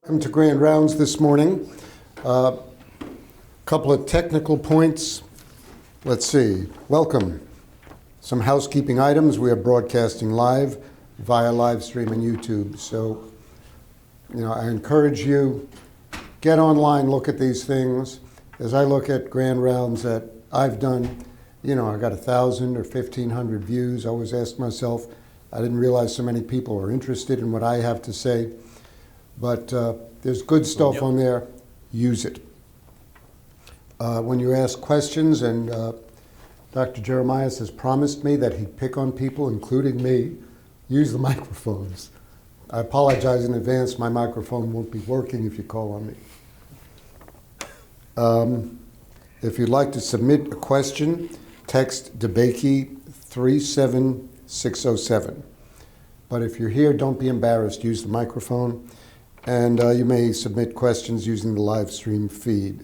Welcome to Grand Rounds this morning. Couple of technical points. Let's see. Welcome. Some housekeeping items. We are broadcasting live via live stream on YouTube. So, I encourage you, get online, look at these things. As I look at Grand Rounds that I've done, I got 1,000 or 1,500 views. I always ask myself, I didn't realize so many people are interested in what I have to say. But there's good stuff on there. Use it. When you ask questions, and Dr. Jeremias has promised me that he'd pick on people, including me, use the microphones. I apologize in advance. My microphone won't be working if you call on me. If you'd like to submit a question, text DeBakey 37607. But if you're here, don't be embarrassed. Use the microphone. And you may submit questions using the live stream feed.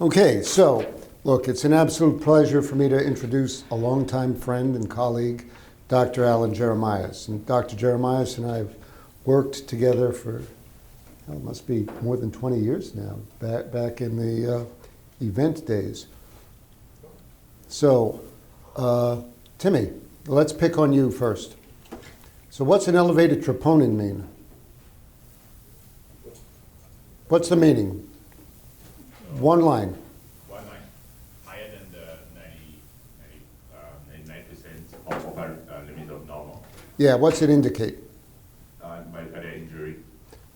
Okay, so look, it's an absolute pleasure for me to introduce a longtime friend and colleague, Dr. Alan Jeremias. And Dr. Jeremias and I have worked together for, it must be more than 20 years now, back in the event days. So, Timmy, let's pick on you first. So what's an elevated troponin mean? What's the meaning? One line. One line. Higher than the 99% of upper limit of normal. Yeah, what's it indicate? By cardiac injury.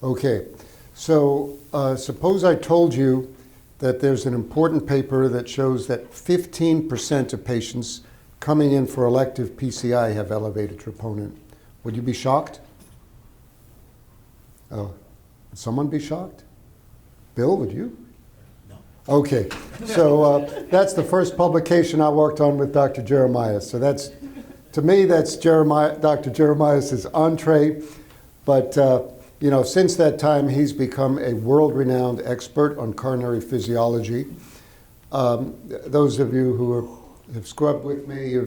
Okay, so suppose I told you that there's an important paper that shows that 15% of patients coming in for elective PCI have elevated troponin. Would you be shocked? Oh, would someone be shocked? Bill, would you? No. Okay, so that's the first publication I worked on with Dr. Jeremias. So that's, to me, that's Dr. Jeremias' entree. But, since that time, he's become a world-renowned expert on coronary physiology. Those of you who have scrubbed with me, you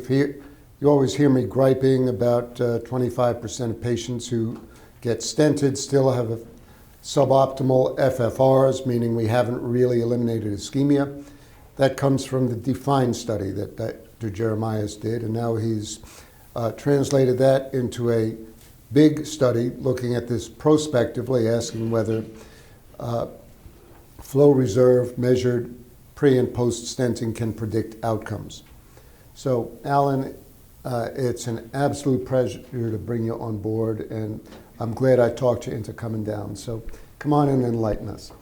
always hear me griping about 25% of patients who get stented still have suboptimal FFRs, meaning we haven't really eliminated ischemia. That comes from the DEFINE study that Dr. Jeremias did, and now he's translated that into a big study looking at this prospectively, asking whether flow reserve measured pre and post stenting can predict outcomes. So, Alan, it's an absolute pleasure to bring you on board, and I'm glad I talked you into coming down. So come on and enlighten us.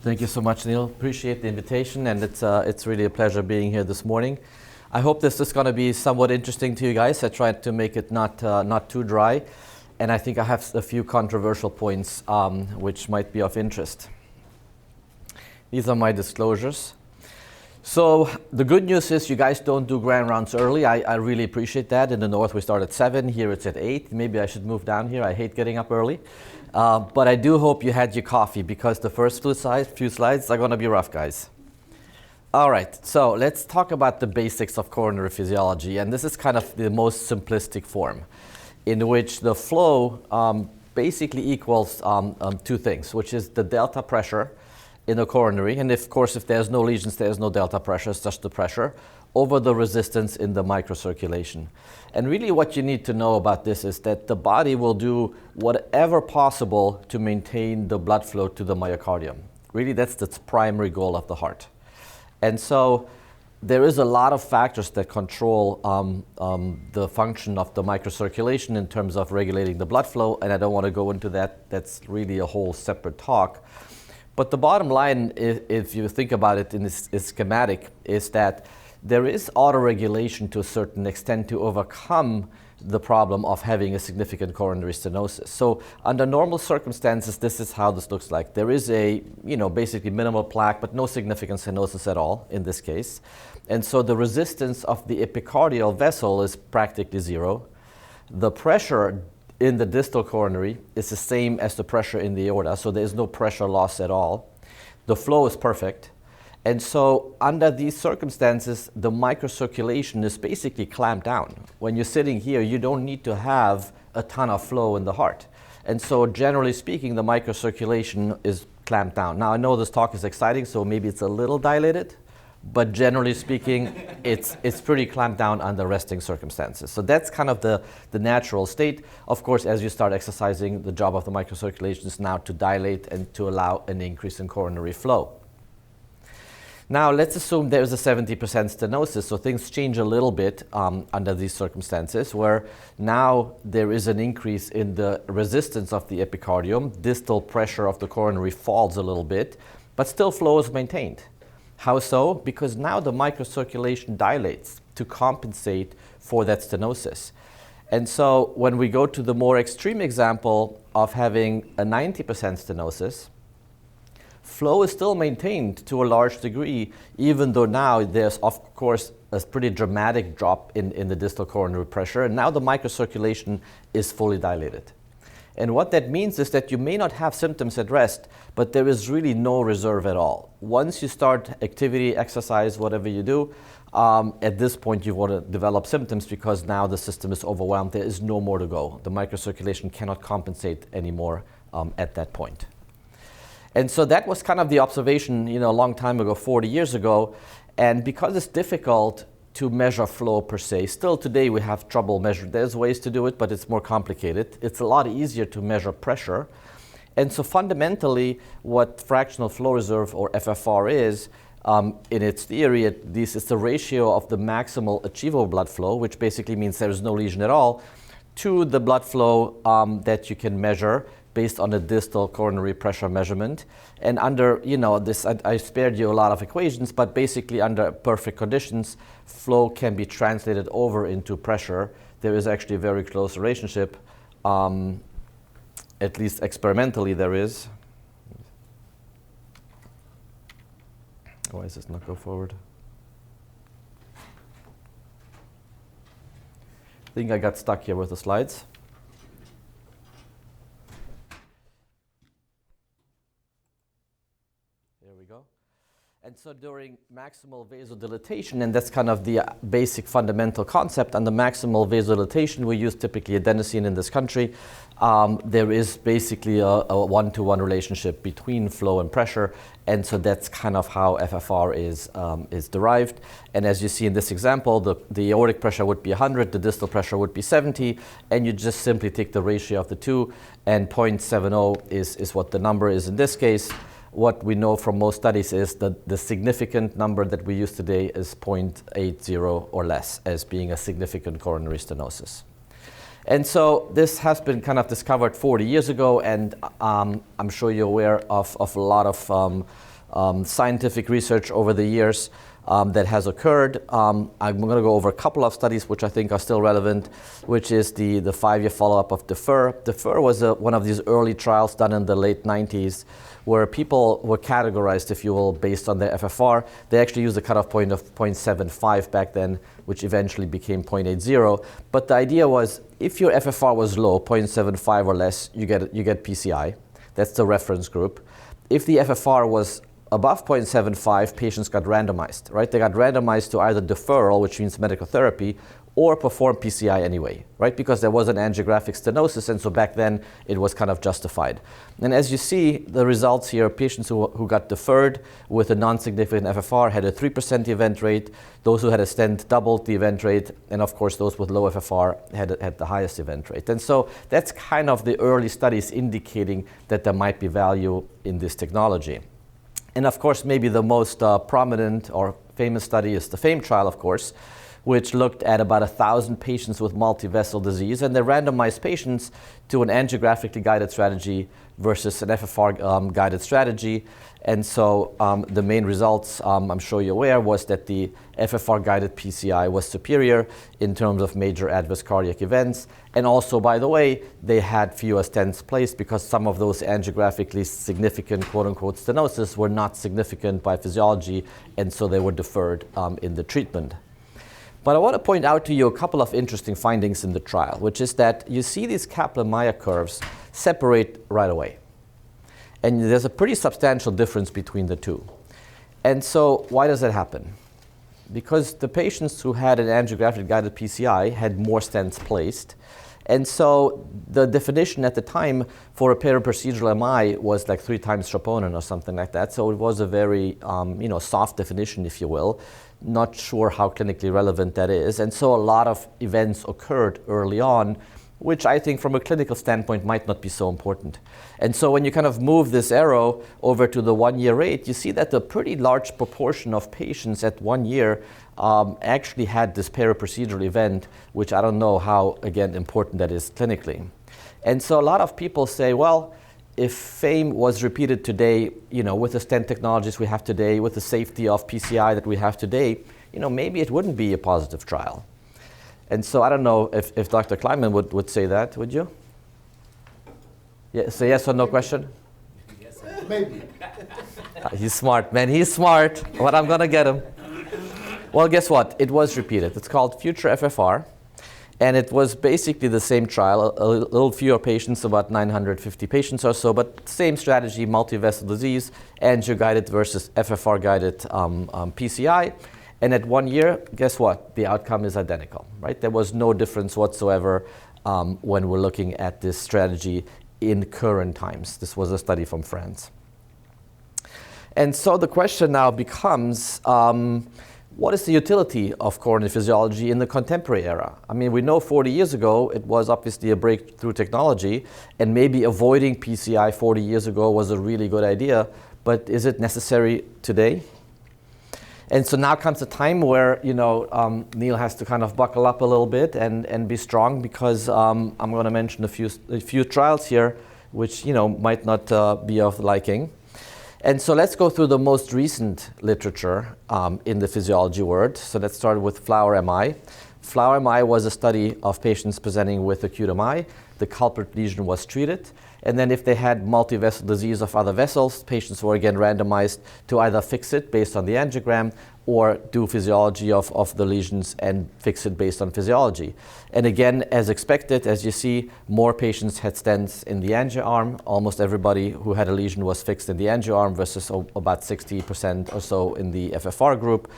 Thank you so much, Neil. Appreciate the invitation, and it's really a pleasure being here this morning. I hope this is going to be somewhat interesting to you guys. I tried to make it not too dry, and I think I have a few controversial points which might be of interest. These are my disclosures. So the good news is you guys don't do grand rounds early. I really appreciate that. In the north we start at 7, here it's at 8. Maybe I should move down here. I hate getting up early. But I do hope you had your coffee because the first few slides are going to be rough, guys. All right, so let's talk about the basics of coronary physiology. And this is kind of the most simplistic form in which the flow basically equals two things, which is the delta pressure in the coronary, and of course if there's no lesions, there's no delta pressure, it's just the pressure, over the resistance in the microcirculation. And really what you need to know about this is that the body will do whatever possible to maintain the blood flow to the myocardium. Really that's the primary goal of the heart. And so there is a lot of factors that control the function of the microcirculation in terms of regulating the blood flow, and I don't want to go into that. That's really a whole separate talk. But the bottom line, if you think about it in this schematic, is that there is autoregulation to a certain extent to overcome the problem of having a significant coronary stenosis. So under normal circumstances, this is how this looks like. There is a, basically minimal plaque, but no significant stenosis at all in this case. And so the resistance of the epicardial vessel is practically zero. The pressure in the distal coronary is the same as the pressure in the aorta, so there is no pressure loss at all. The flow is perfect. And so under these circumstances, the microcirculation is basically clamped down. when you're sitting here, you don't need to have a ton of flow in the heart. And so generally speaking, the microcirculation is clamped down. Now I know this talk is exciting, so maybe it's a little dilated, but generally speaking, it's pretty clamped down under resting circumstances. So that's kind of the natural state. Of course, as you start exercising, the job of the microcirculation is now to dilate and to allow an increase in coronary flow. Now, let's assume there's a 70% stenosis, so things change a little bit under these circumstances, where now there is an increase in the resistance of the epicardium. Distal pressure of the coronary falls a little bit, but still flow is maintained. How so? Because now the microcirculation dilates to compensate for that stenosis. And so when we go to the more extreme example of having a 90% stenosis, flow is still maintained to a large degree, even though now there's, of course, a pretty dramatic drop in the distal coronary pressure, and now the microcirculation is fully dilated. And what that means is that you may not have symptoms at rest, but there is really no reserve at all. Once you start activity, exercise, whatever you do, at this point you want to develop symptoms because now the system is overwhelmed. There is no more to go. The microcirculation cannot compensate anymore at that point. And so that was kind of the observation, a long time ago, 40 years ago. And because it's difficult to measure flow per se, still today we have trouble measuring. There's ways to do it, but it's more complicated. It's a lot easier to measure pressure. And so fundamentally, what fractional flow reserve, or FFR, is, in its theory, this is the ratio of the maximal achievable blood flow, which basically means there is no lesion at all, to the blood flow that you can measure based on a distal coronary pressure measurement. And under, this, I spared you a lot of equations, but basically under perfect conditions, flow can be translated over into pressure. There is actually a very close relationship, at least experimentally there is. Why does this not go forward? I think I got stuck here with the slides. And so during maximal vasodilatation, and that's kind of the basic fundamental concept, under maximal vasodilatation, we use typically adenosine in this country. There is basically a one-to-one relationship between flow and pressure, and so that's kind of how FFR is derived. And as you see in this example, the aortic pressure would be 100, the distal pressure would be 70, and you just simply take the ratio of the two, and 0.70 is what the number is in this case. What we know from most studies is that the significant number that we use today is 0.80 or less as being a significant coronary stenosis. And so this has been kind of discovered 40 years ago, and I'm sure you're aware of a lot of scientific research over the years that has occurred. I'm going to go over a couple of studies which I think are still relevant, which is the 5-year follow-up of DEFER. DEFER was one of these early trials done in the late 90s, where people were categorized, if you will, based on their FFR. They actually used a cutoff point of 0.75 back then, which eventually became 0.80. But the idea was, if your FFR was low, 0.75 or less, you get PCI. That's the reference group. If the FFR was above 0.75, patients got randomized, right? They got randomized to either deferral, which means medical therapy, or perform PCI anyway, right? Because there was an angiographic stenosis, and so back then it was kind of justified. And as you see, the results here, patients who got deferred with a non-significant FFR had a 3% event rate. Those who had a stent doubled the event rate, and of course those with low FFR had the highest event rate. And so that's kind of the early studies indicating that there might be value in this technology. And of course, maybe the most prominent or famous study is the FAME trial, of course, which looked at about 1,000 patients with multivessel disease, and they randomized patients to an angiographically guided strategy versus an FFR guided strategy. And so the main results, I'm sure you're aware, was that the FFR guided PCI was superior in terms of major adverse cardiac events. And also, by the way, they had fewer stents placed because some of those angiographically significant quote-unquote stenosis were not significant by physiology, and so they were deferred in the treatment. But I want to point out to you a couple of interesting findings in the trial, which is that you see these Kaplan-Meier curves separate right away. And there's a pretty substantial difference between the two. And so why does that happen? because the patients who had an angiographic guided PCI had more stents placed. And so the definition at the time for a periprocedural MI was like 3 times troponin or something like that. So it was a very soft definition, if you will. Not sure how clinically relevant that is. And so a lot of events occurred early on, which I think from a clinical standpoint might not be so important. And so when you kind of move this arrow over to the 1-year rate, you see that a pretty large proportion of patients at 1 year actually had this periprocedural event, which I don't know how, again, important that is clinically. And so a lot of people say, well, if FAME was repeated today, with the stent technologies we have today, with the safety of PCI that we have today, maybe it wouldn't be a positive trial. And so I don't know if Dr. Kleinman would say that, would you? Yeah, so yes or no question? Yes. Maybe. He's smart, man. He's smart. But I'm going to get him. Well, guess what? It was repeated. It's called Future FFR. And it was basically the same trial, a little fewer patients, about 950 patients or so, but same strategy, multi-vessel disease, angio-guided versus FFR-guided PCI. And at 1 year, guess what? The outcome is identical, right? There was no difference whatsoever when we're looking at this strategy in current times. This was a study from France. And so the question now becomes, what is the utility of coronary physiology in the contemporary era? I mean, we know 40 years ago, it was obviously a breakthrough technology, and maybe avoiding PCI 40 years ago was a really good idea, but is it necessary today? And so now comes a time where, Neil has to kind of buckle up a little bit and be strong, because I'm going to mention a few trials here, which, might not be of liking. And so let's go through the most recent literature in the physiology world. So let's start with Flower MI. Flower MI was a study of patients presenting with acute MI. The culprit lesion was treated. And then if they had multi-vessel disease of other vessels, patients were again randomized to either fix it based on the angiogram or do physiology of the lesions and fix it based on physiology. And again, as expected, as you see, more patients had stents in the angio arm. Almost everybody who had a lesion was fixed in the angio arm versus about 60% or so in the FFR group.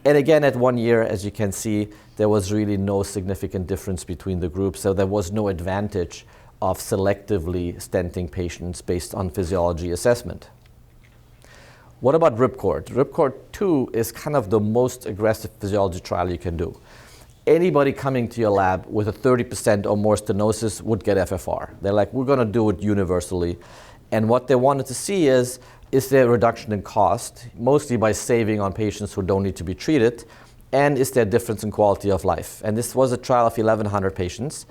And again, at 1 year, as you can see, there was really no significant difference between the groups. So there was no advantage of selectively stenting patients based on physiology assessment. What about Ripcord? Ripcord 2 is kind of the most aggressive physiology trial you can do. Anybody coming to your lab with a 30% or more stenosis would get FFR. They're like, we're going to do it universally. And what they wanted to see is there a reduction in cost, mostly by saving on patients who don't need to be treated, and is there a difference in quality of life? And this was a trial of 1,100 patients.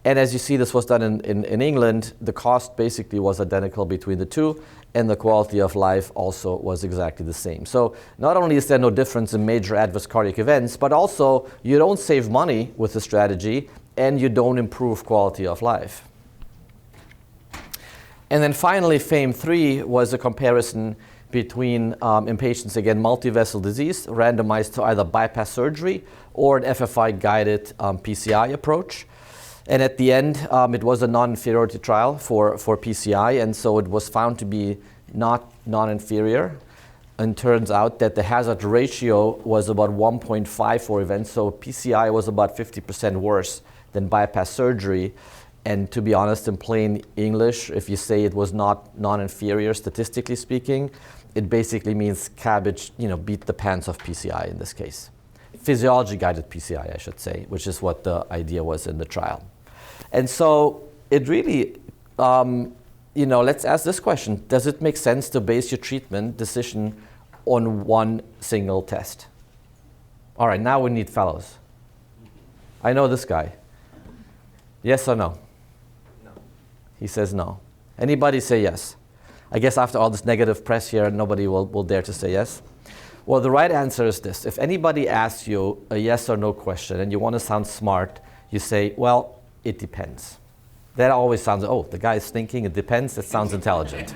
And as you see, this was done in England. The cost basically was identical between the two, and the quality of life also was exactly the same. So not only is there no difference in major adverse cardiac events, but also you don't save money with the strategy, and you don't improve quality of life. And then finally, FAME3 was a comparison between, in patients, again, multi-vessel disease, randomized to either bypass surgery or an FFI-guided PCI approach. And at the end, it was a non-inferiority trial for PCI, and so it was found to be not non-inferior. And turns out that the hazard ratio was about 1.5 for events, so PCI was about 50% worse than bypass surgery. And to be honest, in plain English, if you say it was not non-inferior statistically speaking, it basically means cabbage, beat the pants of PCI in this case. Physiology-guided PCI, I should say, which is what the idea was in the trial. And so it really, let's ask this question. Does it make sense to base your treatment decision on one single test? All right, now we need fellows. I know this guy. Yes or no? No. He says no. Anybody say yes? I guess after all this negative press here, nobody will dare to say yes. Well, the right answer is this. If anybody asks you a yes or no question and you want to sound smart, you say, well, it depends. That always sounds, oh, the guy is thinking, it depends, that sounds intelligent.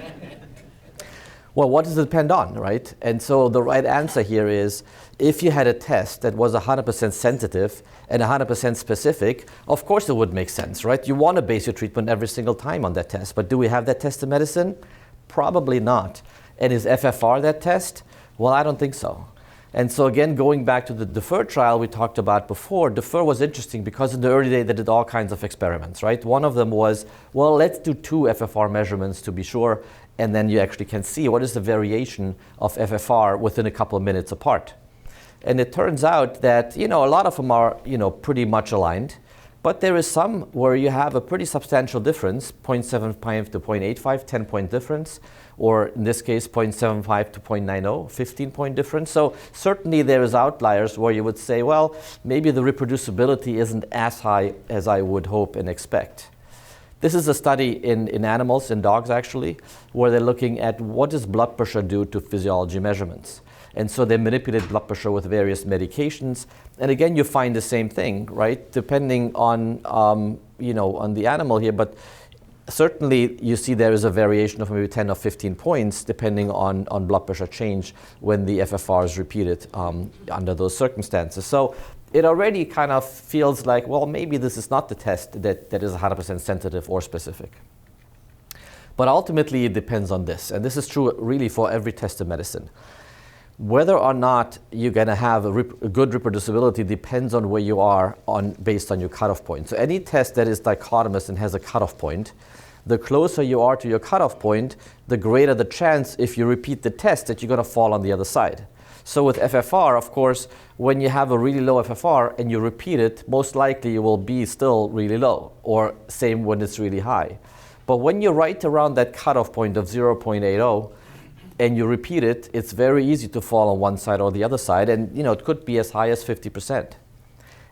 Well, what does it depend on, right? And so the right answer here is, if you had a test that was 100% sensitive and 100% specific, of course it would make sense, right? You want to base your treatment every single time on that test, but do we have that test in medicine? Probably not. And is FFR that test? Well, I don't think so. And so again, going back to the deferred trial we talked about before, defer was interesting because in the early days they did all kinds of experiments, right? One of them was, well, let's do 2 FFR measurements to be sure, and then you actually can see what is the variation of FFR within a couple of minutes apart. And it turns out that, a lot of them are, pretty much aligned, but there is some where you have a pretty substantial difference, 0.75 to 0.85, 10-point difference, or in this case, 0.75 to 0.90, 15-point difference. So certainly there is outliers where you would say, well, maybe the reproducibility isn't as high as I would hope and expect. This is a study in animals, in dogs actually, where they're looking at what does blood pressure do to physiology measurements. And so they manipulate blood pressure with various medications. And again, you find the same thing, right? Depending on, on the animal here, but certainly you see there is a variation of maybe 10 or 15 points depending on blood pressure change when the FFR is repeated under those circumstances. So it already kind of feels like, well, maybe this is not the test that is 100% sensitive or specific. But ultimately it depends on this. And this is true really for every test in medicine. Whether or not you're going to have a good reproducibility depends on where you are based on your cutoff point. So any test that is dichotomous and has a cutoff point, the closer you are to your cutoff point, the greater the chance if you repeat the test that you're going to fall on the other side. So with FFR, of course, when you have a really low FFR and you repeat it, most likely you will be still really low, or same when it's really high. But when you're right around that cutoff point of 0.80, and you repeat it, it's very easy to fall on one side or the other side, and it could be as high as 50%.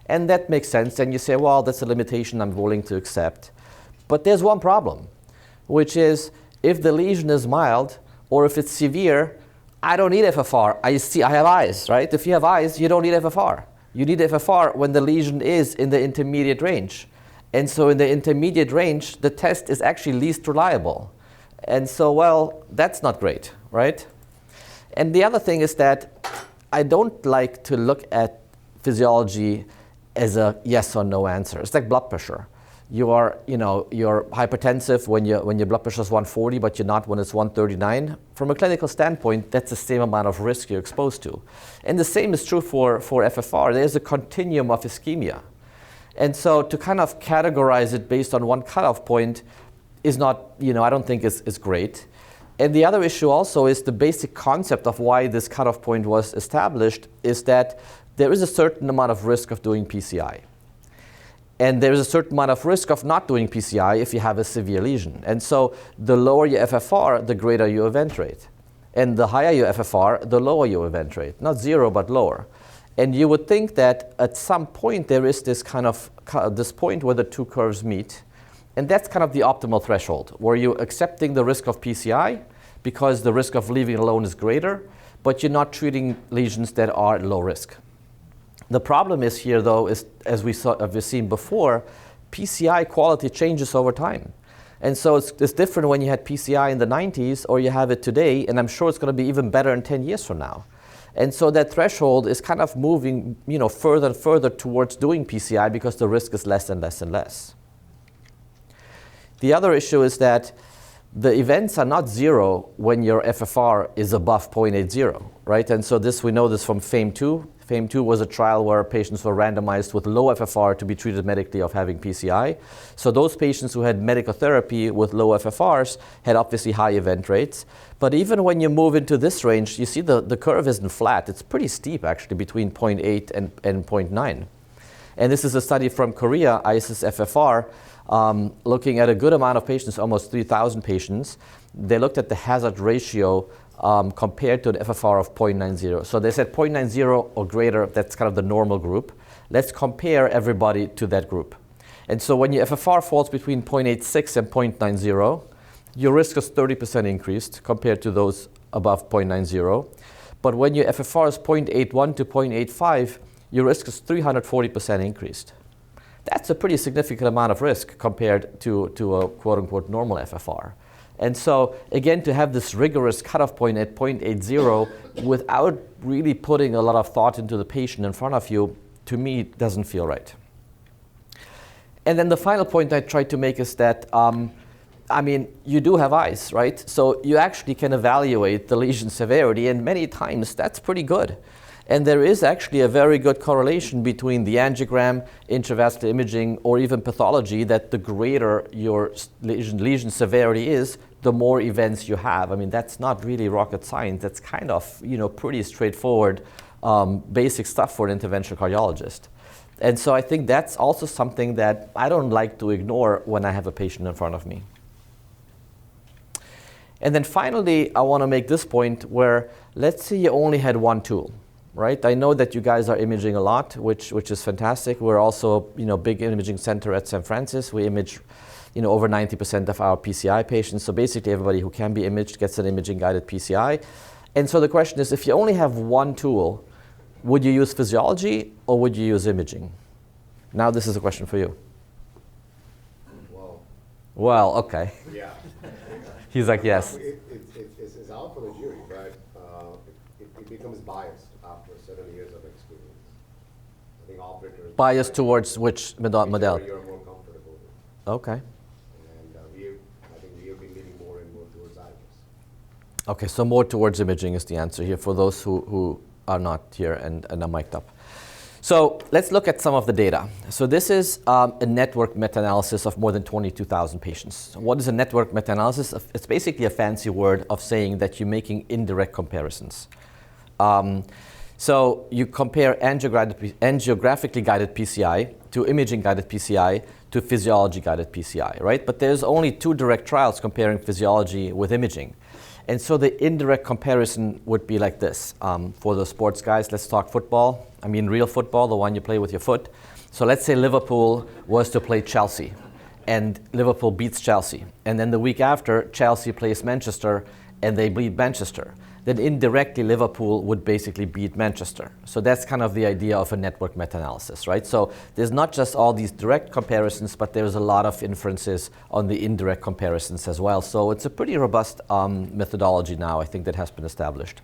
And that makes sense, and you say, well, that's a limitation I'm willing to accept. But there's one problem, which is if the lesion is mild or if it's severe, I don't need FFR. I have eyes, right? If you have eyes, you don't need FFR. You need FFR when the lesion is in the intermediate range. And so in the intermediate range, the test is actually least reliable. And so, well, that's not great, right? And the other thing is that I don't like to look at physiology as a yes or no answer. It's like blood pressure. You're hypertensive when your blood pressure is 140, but you're not when it's 139. From a clinical standpoint, that's the same amount of risk you're exposed to. And the same is true for FFR. There's a continuum of ischemia. And so to kind of categorize it based on one cutoff point is not, I don't think is great. And the other issue also is the basic concept of why this cutoff point was established is that there is a certain amount of risk of doing PCI. And there is a certain amount of risk of not doing PCI if you have a severe lesion. And so the lower your FFR, the greater your event rate. And the higher your FFR, the lower your event rate. Not zero, but lower. And you would think that at some point there is this kind of this point where the two curves meet. And that's kind of the optimal threshold, where you're accepting the risk of PCI because the risk of leaving it alone is greater, but you're not treating lesions that are at low risk. The problem is here, though, is as we've seen before, PCI quality changes over time. And so it's different when you had PCI in the 90s or you have it today, and I'm sure it's going to be even better in 10 years from now. And so that threshold is kind of moving, further and further towards doing PCI because the risk is less and less and less. The other issue is that the events are not zero when your FFR is above 0.80, right? And so we know this from FAME2. FAME2 was a trial where patients were randomized with low FFR to be treated medically of having PCI. So those patients who had medical therapy with low FFRs had obviously high event rates. But even when you move into this range, you see the curve isn't flat. It's pretty steep, actually, between 0.8 and 0.9. And this is a study from Korea, ISIS FFR, looking at a good amount of patients, almost 3,000 patients. They looked at the hazard ratio compared to an FFR of 0.90. So they said 0.90 or greater, that's kind of the normal group. Let's compare everybody to that group. And so when your FFR falls between 0.86 and 0.90, your risk is 30% increased compared to those above 0.90. But when your FFR is 0.81 to 0.85, your risk is 340% increased. That's a pretty significant amount of risk compared to a quote-unquote normal FFR. And so, again, to have this rigorous cutoff point at 0.80 without really putting a lot of thought into the patient in front of you, to me, doesn't feel right. And then the final point I tried to make is that, you do have eyes, right? So you actually can evaluate the lesion severity, and many times that's pretty good. And there is actually a very good correlation between the angiogram, intravascular imaging, or even pathology, that the greater your lesion severity is, the more events you have. I mean, that's not really rocket science. That's kind of, pretty straightforward, basic stuff for an interventional cardiologist. And so I think that's also something that I don't like to ignore when I have a patient in front of me. And then finally, I want to make this point where, let's say you only had one tool, right? I know that you guys are imaging a lot, which is fantastic. We're also, big imaging center at St. Francis. We image, over 90% of our PCI patients. So basically everybody who can be imaged gets an imaging guided PCI. And so the question is, if you only have one tool, would you use physiology or would you use imaging? Now this is a question for you. Well, okay. Yeah. He's like, yes. It's out for the jury, but it becomes biased after certain years of experience. I think operators... Biased towards which modality? You're more comfortable with. Okay. And I think we have been leaning more and more towards IVs. Okay, so more towards imaging is the answer here for those who are not here and are mic'd up. So let's look at some of the data. So this is a network meta-analysis of more than 22,000 patients. What is a network meta-analysis? It's basically a fancy word of saying that you're making indirect comparisons. So you compare angiographically guided PCI to imaging guided PCI to physiology guided PCI, right? But there's only 2 direct trials comparing physiology with imaging. And so the indirect comparison would be like this. For the sports guys, let's talk football. I mean real football, the one you play with your foot. So let's say Liverpool was to play Chelsea, and Liverpool beats Chelsea. And then the week after, Chelsea plays Manchester, and they beat Manchester. Then indirectly, Liverpool would basically beat Manchester. So that's kind of the idea of a network meta-analysis, right? So there's not just all these direct comparisons, but there's a lot of inferences on the indirect comparisons as well. So it's a pretty robust methodology now, I think, that has been established.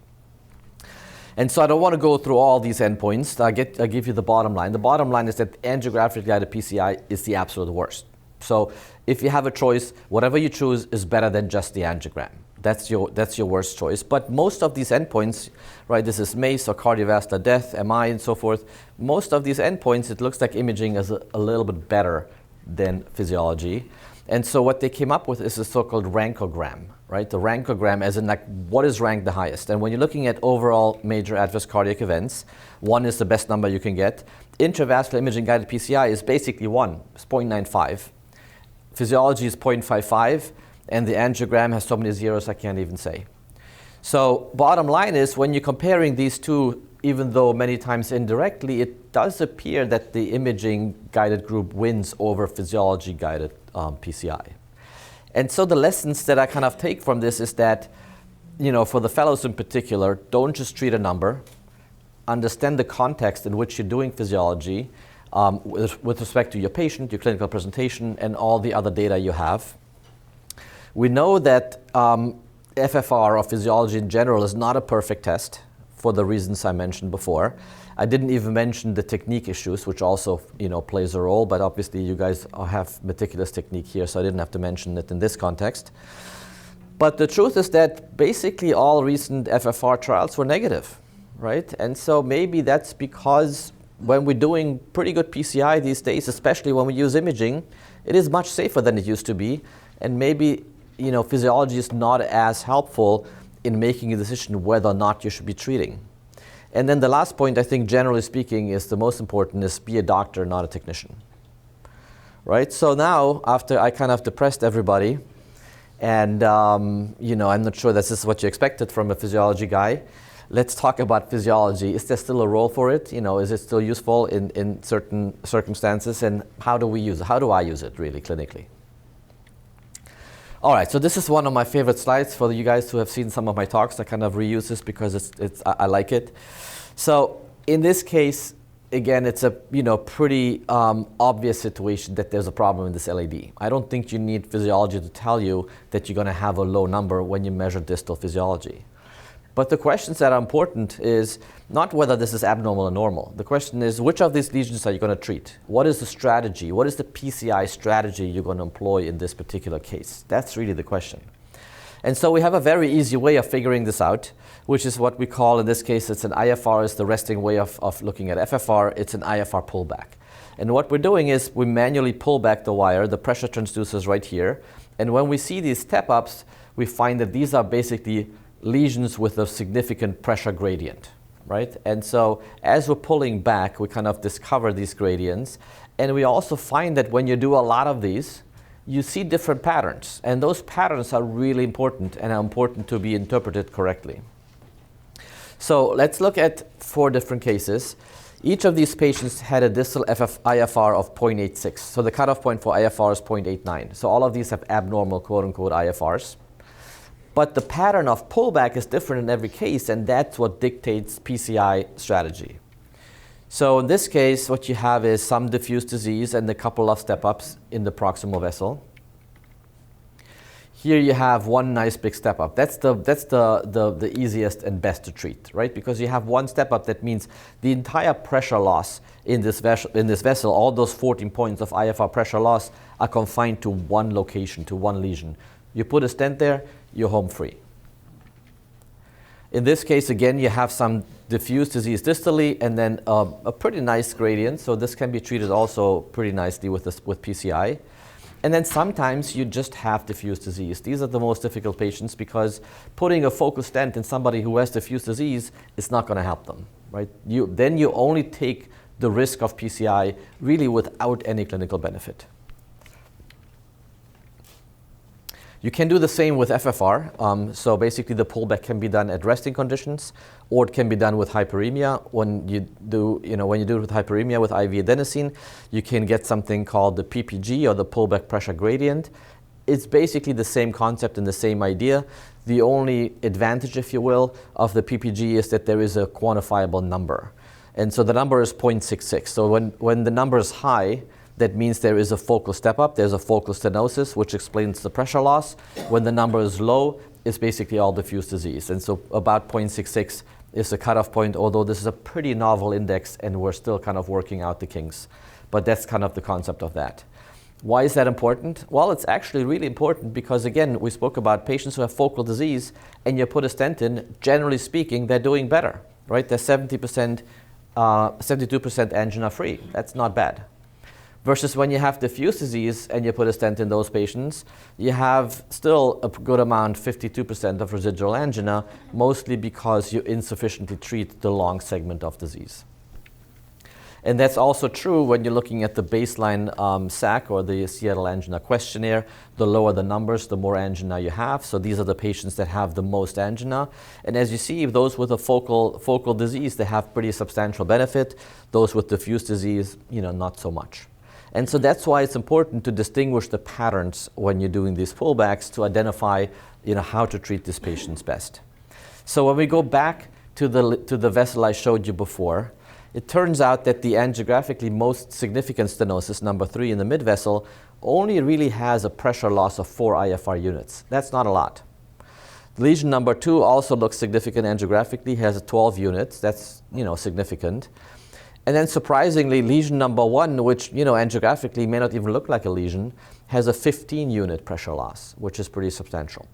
And so I don't want to go through all these endpoints. I'll give you the bottom line. The bottom line is that angiographic guided PCI is the absolute worst. So if you have a choice, whatever you choose is better than just the angiogram. That's your worst choice. But most of these endpoints, right, this is MACE or cardiovascular death, MI and so forth, most of these endpoints, it looks like imaging is a little bit better than physiology. And so what they came up with is a so-called rankogram, right? The rankogram as in like what is ranked the highest. And when you're looking at overall major adverse cardiac events, 1 is the best number you can get. Intravascular imaging guided PCI is basically 1, it's 0.95. Physiology is 0.55. And the angiogram has so many zeros I can't even say. So bottom line is, when you're comparing these two, even though many times indirectly, it does appear that the imaging guided group wins over physiology guided PCI. And so the lessons that I kind of take from this is that, for the fellows in particular, don't just treat a number. Understand the context in which you're doing physiology with respect to your patient, your clinical presentation, and all the other data you have. We know that FFR, or physiology in general, is not a perfect test for the reasons I mentioned before. I didn't even mention the technique issues, which also plays a role, but obviously you guys have meticulous technique here, so I didn't have to mention it in this context. But the truth is that basically all recent FFR trials were negative, right? And so maybe that's because when we're doing pretty good PCI these days, especially when we use imaging, it is much safer than it used to be, and maybe physiology is not as helpful in making a decision whether or not you should be treating. And then the last point, I think, generally speaking, is the most important, is be a doctor, not a technician. Right? So now, after I kind of depressed everybody, and I'm not sure this is what you expected from a physiology guy, let's talk about physiology. Is there still a role for it? Is it still useful in certain circumstances? And how do we use it? How do I use it, really, clinically? All right, so this is one of my favorite slides for you guys who have seen some of my talks. I kind of reuse this because I like it. So in this case, again, it's a pretty obvious situation that there's a problem in this LAD. I don't think you need physiology to tell you that you're going to have a low number when you measure distal physiology. But the questions that are important is not whether this is abnormal or normal. The question is, which of these lesions are you going to treat? What is the strategy? What is the PCI strategy you're going to employ in this particular case? That's really the question. And so we have a very easy way of figuring this out. which is what we call, in this case, it's an IFR, is the resting way of looking at FFR. It's an IFR pullback. And what we're doing is we manually pull back the wire. The pressure transducer is right here. And when we see these step-ups, we find that these are basically lesions with a significant pressure gradient, right? And so as we're pulling back, we kind of discover these gradients. And we also find that when you do a lot of these, you see different patterns. And those patterns are really important and are important to be interpreted correctly. So let's look at 4 different cases. Each of these patients had a distal IFR of 0.86. So the cutoff point for IFR is 0.89. So all of these have abnormal, quote-unquote, IFRs. But the pattern of pullback is different in every case, and that's what dictates PCI strategy. So in this case, what you have is some diffuse disease and a couple of step-ups in the proximal vessel. Here you have one nice big step up. That's the easiest and best to treat, right? Because you have one step up, that means the entire pressure loss in this vessel, all those 14 points of IFR pressure loss are confined to one location, to one lesion. You put a stent there, you're home free. In this case, again, you have some diffuse disease distally and then a pretty nice gradient. So this can be treated also pretty nicely with PCI. And then sometimes you just have diffuse disease. These are the most difficult patients because putting a focal stent in somebody who has diffuse disease is not going to help them, right? Then you only take the risk of PCI really without any clinical benefit. You can do the same with FFR. So basically the pullback can be done at resting conditions, or it can be done with hyperemia. When you do it with hyperemia with IV adenosine, you can get something called the PPG, or the pullback pressure gradient. It's basically the same concept and the same idea. The only advantage, if you will, of the PPG is that there is a quantifiable number. And so the number is 0.66. So when the number is high, that means there is a focal step up, there's a focal stenosis, which explains the pressure loss. When the number is low, it's basically all diffuse disease. And so about 0.66 is the cutoff point, although this is a pretty novel index and we're still kind of working out the kinks. But that's kind of the concept of that. Why is that important? Well, it's actually really important because, again, we spoke about patients who have focal disease and you put a stent in, generally speaking, they're doing better, right? They're 72% angina free. That's not bad. Versus when you have diffuse disease and you put a stent in those patients, you have still a good amount, 52% of residual angina, mostly because you insufficiently treat the long segment of disease. And that's also true when you're looking at the baseline SAC, or the Seattle Angina Questionnaire. The lower the numbers, the more angina you have. So these are the patients that have the most angina. And as you see, those with a focal disease, they have pretty substantial benefit. Those with diffuse disease, not so much. And so that's why it's important to distinguish the patterns when you're doing these pullbacks to identify, how to treat these patients best. So when we go back to the vessel I showed you before, it turns out that the angiographically most significant stenosis, number 3 in the mid vessel, only really has a pressure loss of 4 IFR units. That's not a lot. Lesion number 2 also looks significant angiographically, has 12 units. That's, significant. And then surprisingly, lesion number 1, which angiographically may not even look like a lesion, has a 15-unit pressure loss, which is pretty substantial.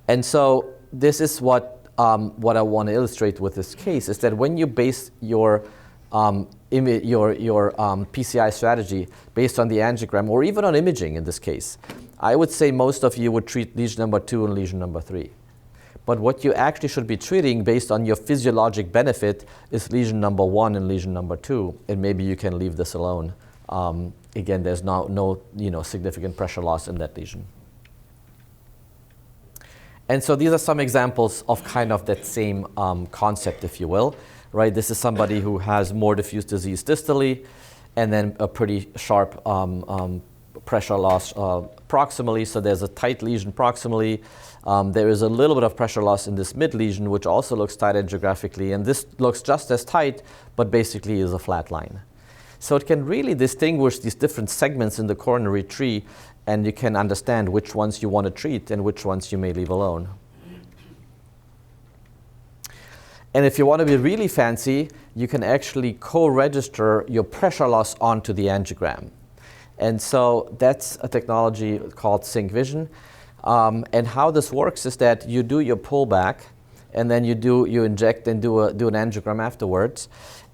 And so this is what I want to illustrate with this case, is that when you base your PCI strategy based on the angiogram, or even on imaging in this case, I would say most of you would treat lesion number 2 and lesion number 3. But what you actually should be treating based on your physiologic benefit is lesion number 1 and lesion number 2, and maybe you can leave this alone. Again, there's no significant pressure loss in that lesion. And so these are some examples of kind of that same concept, if you will, right? This is somebody who has more diffuse disease distally, and then a pretty sharp pressure loss proximally. So there's a tight lesion proximally. There is a little bit of pressure loss in this mid lesion, which also looks tight angiographically. And this looks just as tight, but basically is a flat line. So it can really distinguish these different segments in the coronary tree, and you can understand which ones you want to treat and which ones you may leave alone. And if you want to be really fancy, you can actually co-register your pressure loss onto the angiogram. And so that's a technology called Sync Vision. And how this works is that you do your pullback, and then you inject and do an angiogram afterwards.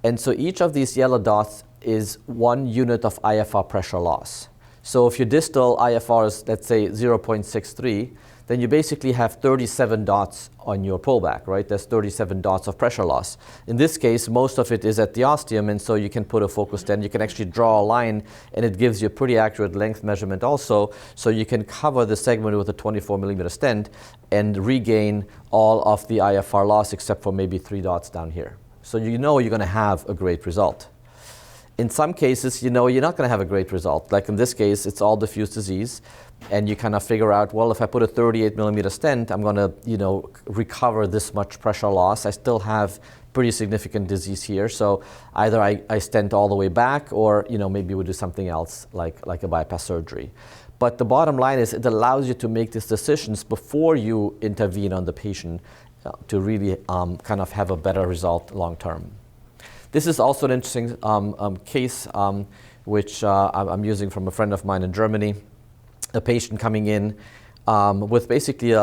And so each of these yellow dots is 1 unit of IFR pressure loss. So if your distal IFR is, let's say, 0.63, then you basically have 37 dots on your pullback, right? There's 37 dots of pressure loss. In this case, most of it is at the ostium, and so you can put a focal stent. You can actually draw a line, and it gives you a pretty accurate length measurement also, so you can cover the segment with a 24 millimeter stent and regain all of the IFR loss except for maybe 3 dots down here. So you know you're going to have a great result. In some cases, you know you're not going to have a great result. Like in this case, it's all diffuse disease, and you kind of figure out, well, if I put a 38 millimeter stent, I'm going to, recover this much pressure loss. I still have pretty significant disease here, so either I stent all the way back, or maybe we do something else like a bypass surgery. But the bottom line is it allows you to make these decisions before you intervene on the patient to really kind of have a better result long term. This is also an interesting case which I'm using from a friend of mine in Germany. A patient coming in with basically a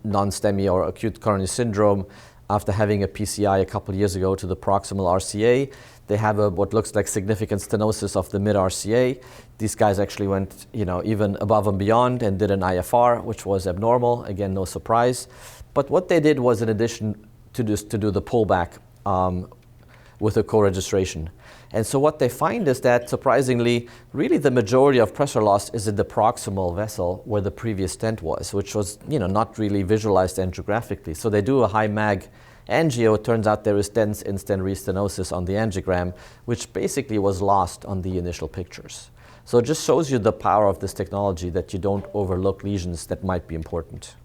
non-STEMI or acute coronary syndrome after having a PCI a couple of years ago to the proximal RCA. They have what looks like significant stenosis of the mid-RCA. These guys actually went even above and beyond and did an IFR, which was abnormal. Again, no surprise. But what they did was, in addition to do the pullback with a co-registration. And so what they find is that, surprisingly, really the majority of pressure loss is in the proximal vessel where the previous stent was, which was not really visualized angiographically. So they do a high mag angio. It turns out there is dense in-stent restenosis on the angiogram, which basically was lost on the initial pictures. So it just shows you the power of this technology, that you don't overlook lesions that might be important.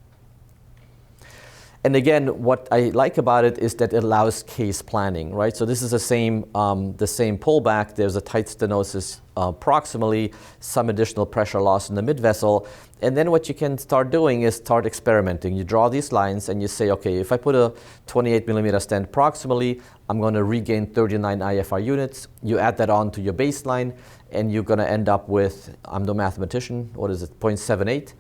And again, what I like about it is that it allows case planning, right? So this is the same pullback. There's a tight stenosis proximally, some additional pressure loss in the mid-vessel. And then what you can start doing is start experimenting. You draw these lines and you say, okay, if I put a 28 millimeter stent proximally, I'm going to regain 39 IFR units. You add that on to your baseline, and you're going to end up with, I'm no mathematician, what is it, 0.78?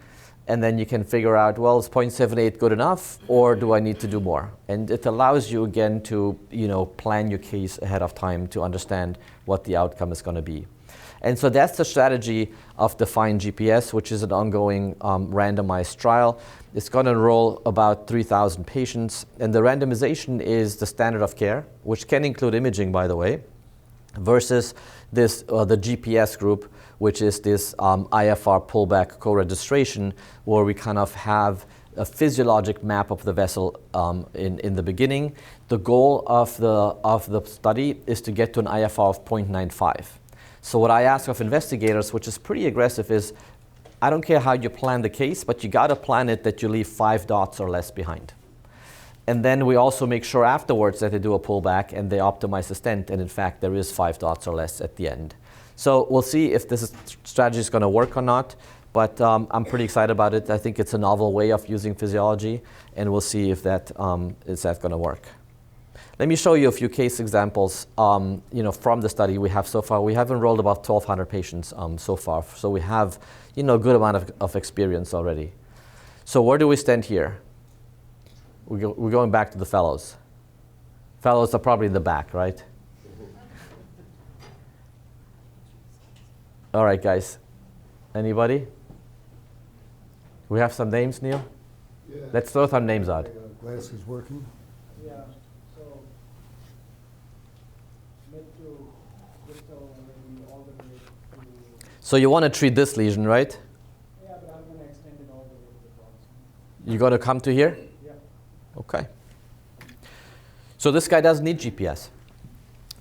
And then you can figure out, well, is 0.78 good enough, or do I need to do more? And it allows you, again, to plan your case ahead of time to understand what the outcome is going to be. And so that's the strategy of DEFINE GPS, which is an ongoing randomized trial. It's going to enroll about 3,000 patients. And the randomization is the standard of care, which can include imaging, by the way, versus this the GPS group, which is this IFR pullback co-registration, where we kind of have a physiologic map of the vessel in the beginning. The goal of the study is to get to an IFR of 0.95. So what I ask of investigators, which is pretty aggressive, is I don't care how you plan the case, but you got to plan it that you leave 5 dots or less behind. And then we also make sure afterwards that they do a pullback and they optimize the stent, and in fact there is 5 dots or less at the end. So we'll see if this strategy is going to work or not, but I'm pretty excited about it. I think it's a novel way of using physiology, and we'll see if that is going to work. Let me show you a few case examples from the study we have so far. We have enrolled about 1,200 patients so far, so we have a good amount of experience already. So where do we stand here? We're going back to the fellows. Fellows are probably in the back, right? All right, guys. Anybody? We have some names, Neil? Yeah. Let's throw some names out. Glasses working? Yeah, so mid to distal maybe all the way to, So you want to treat this lesion, right? yeah, but I'm gonna extend it all the way to the proximal. You're going to come to here? Yeah. Okay. So this guy doesn't need GPS.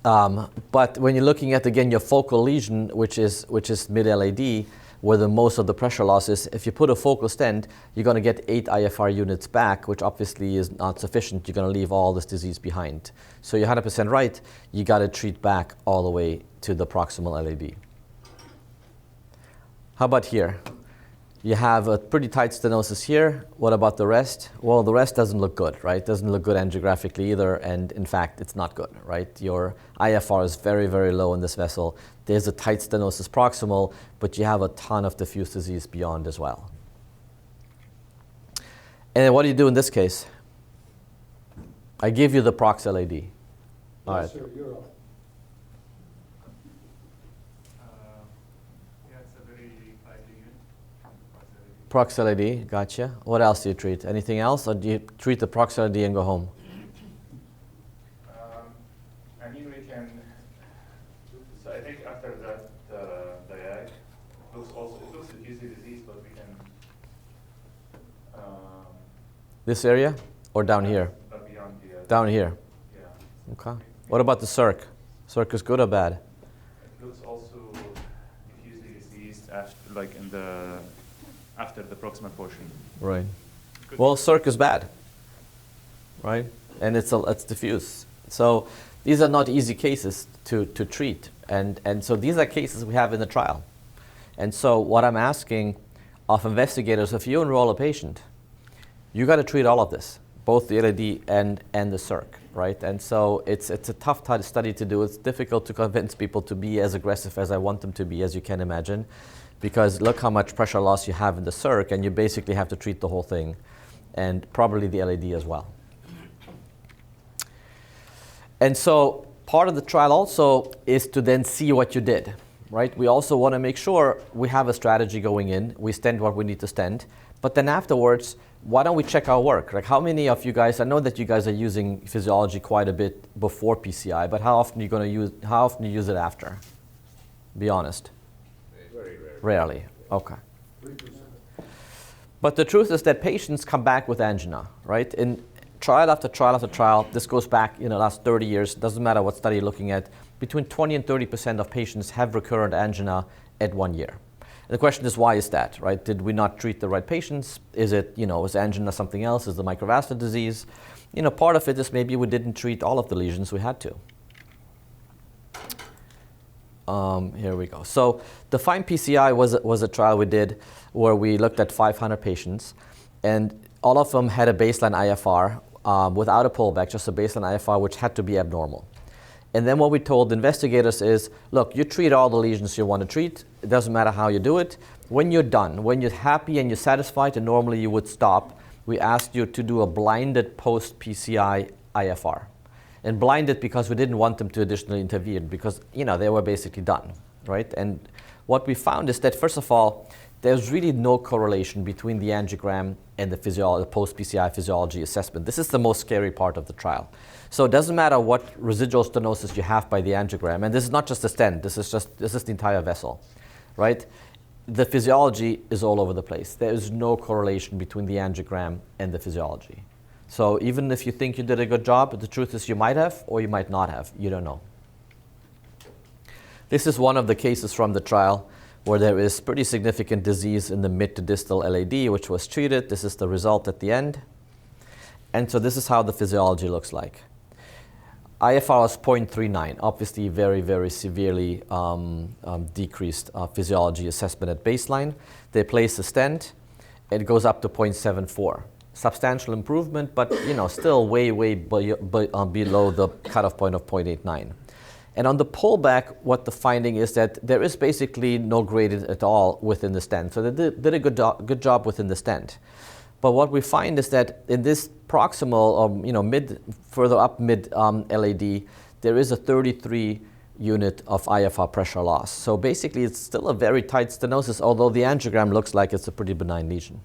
But when you're looking at, again, your focal lesion, which is mid-LAD, where the most of the pressure loss is, if you put a focal stent, you're going to get 8 IFR units back, which obviously is not sufficient. You're going to leave all this disease behind. So you're 100% right. You got to treat back all the way to the proximal LAD. How about here? You have a pretty tight stenosis here. What about the rest? Well, the rest doesn't look good, right? Doesn't look good angiographically either, and in fact, it's not good, right? Your IFR is very, very low in this vessel. There's a tight stenosis proximal, but you have a ton of diffuse disease beyond as well. And then what do you do in this case? I give you the Prox LAD. All right. Yes, sir, you're up. Yeah, it's a very lively unit. Prox LAD, gotcha. What else do you treat? Anything else, or do you treat the Prox LAD and go home? I mean, we can, so I think after that, diag, it looks diffuse disease, but we can, This area or down here? beyond the, Down here. yeah. Okay. What about the circ? Circ is good or bad? It looks also diffusely diseased after, like in the, after the proximal portion. Right. Well, circ is bad, right? And it's diffuse. So these are not easy cases to treat. And so these are cases we have in the trial. And so what I'm asking of investigators, if you enroll a patient, you got to treat all of this, both the LAD and the circ, right? And so it's a tough study to do. It's difficult to convince people to be as aggressive as I want them to be, as you can imagine, because look how much pressure loss you have in the circ, and you basically have to treat the whole thing, and probably the LAD as well. And so part of the trial also is to then see what you did, right? We also want to make sure we have a strategy going in. We stent what we need to stent. But then afterwards, why don't we check our work? Like, how many of you guys, I know that you guys are using physiology quite a bit before PCI, but how often you use it after? Be honest. Very rare. Rarely. Okay. 3%. But the truth is that patients come back with angina, right? In trial after trial after trial, this goes back, last 30 years, doesn't matter what study you're looking at, between 20 and 30% of patients have recurrent angina at 1 year. And the question is, why is that, right? Did we not treat the right patients? Is it, is angina something else? Is the microvascular disease? Part of it is maybe we didn't treat all of the lesions we had to. Here we go. So Define PCI was a trial we did where we looked at 500 patients, and all of them had a baseline IFR without a pullback, just a baseline IFR, which had to be abnormal. And then what we told investigators is, look, you treat all the lesions you want to treat. It doesn't matter how you do it. When you're done, when you're happy and you're satisfied, and normally you would stop, we asked you to do a blinded post-PCI IFR. And blinded because we didn't want them to additionally intervene because, they were basically done, right? And what we found is that, first of all, there's really no correlation between the angiogram and the post-PCI physiology assessment. This is the most scary part of the trial. So it doesn't matter what residual stenosis you have by the angiogram, and this is not just the stent, this is the entire vessel, right? The physiology is all over the place. There is no correlation between the angiogram and the physiology. So even if you think you did a good job, the truth is you might have or you might not have. You don't know. This is one of the cases from the trial where there is pretty significant disease in the mid to distal LAD, which was treated. This is the result at the end. And so this is how the physiology looks like. IFR was 0.39, obviously very, very severely decreased physiology assessment at baseline. They place a stent, it goes up to 0.74. Substantial improvement, but still way, way below the cutoff point of 0.89. And on the pullback, what the finding is that there is basically no gradient at all within the stent. So they did a good job within the stent. But what we find is that in this proximal, further up mid LAD, there is a 33 unit of IFR pressure loss. So basically, it's still a very tight stenosis, although the angiogram looks like it's a pretty benign lesion.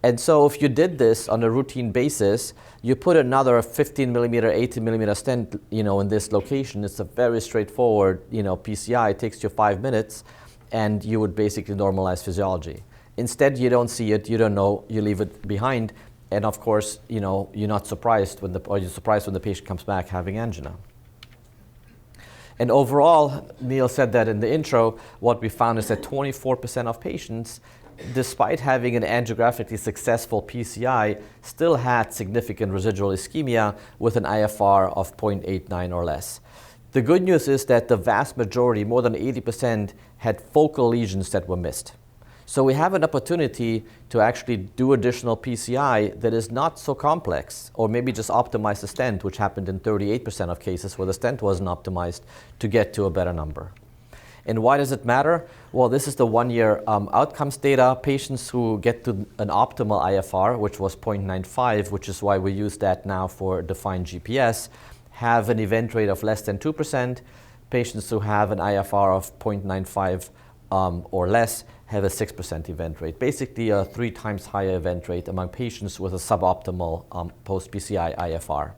And so if you did this on a routine basis, you put another 15 millimeter, 18 millimeter stent, in this location. It's a very straightforward, PCI. It takes you 5 minutes, and you would basically normalize physiology. Instead, you don't see it, you don't know, you leave it behind, and of course, you're not surprised you're surprised when the patient comes back having angina. And overall, Neil said that in the intro, what we found is that 24% of patients, despite having an angiographically successful PCI, still had significant residual ischemia with an IFR of 0.89 or less. The good news is that the vast majority, more than 80%, had focal lesions that were missed. So we have an opportunity to actually do additional PCI that is not so complex, or maybe just optimize the stent, which happened in 38% of cases where the stent wasn't optimized, to get to a better number. And why does it matter? Well, this is the one-year outcomes data. Patients who get to an optimal IFR, which was 0.95, which is why we use that now for defined GPS, have an event rate of less than 2%. Patients who have an IFR of 0.95 or less have a 6% event rate, basically a 3 times higher event rate among patients with a suboptimal post-PCI IFR.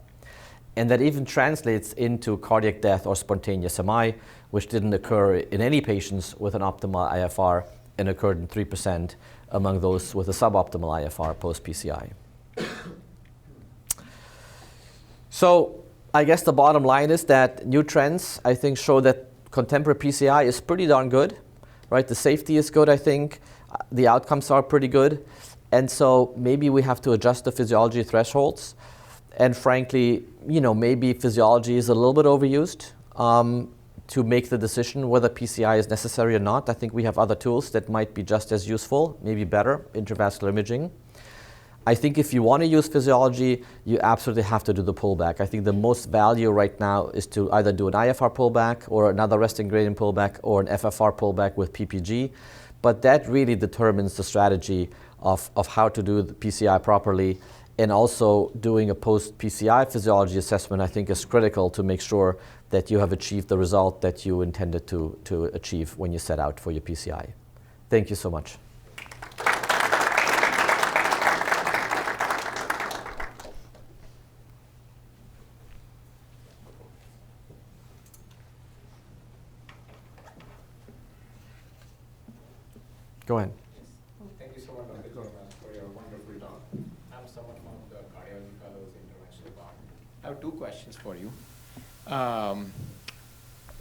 And that even translates into cardiac death or spontaneous MI, which didn't occur in any patients with an optimal IFR and occurred in 3% among those with a suboptimal IFR post-PCI. So I guess the bottom line is that new trends, I think, show that contemporary PCI is pretty darn good, right? The safety is good, I think. The outcomes are pretty good. And so maybe we have to adjust the physiology thresholds. And frankly, maybe physiology is a little bit overused to make the decision whether PCI is necessary or not. I think we have other tools that might be just as useful, maybe better, intravascular imaging. I think if you want to use physiology, you absolutely have to do the pullback. I think the most value right now is to either do an IFR pullback or another resting gradient pullback or an FFR pullback with PPG. But that really determines the strategy of how to do the PCI properly. And also doing a post-PCI physiology assessment, I think, is critical to make sure that you have achieved the result that you intended to achieve when you set out for your PCI. Thank you so much. Go ahead. Thank you so much, Dr. Jeremias, for your wonderful talk. I'm someone from the Cardiology Fellows Interventional Department. I have 2 questions for you.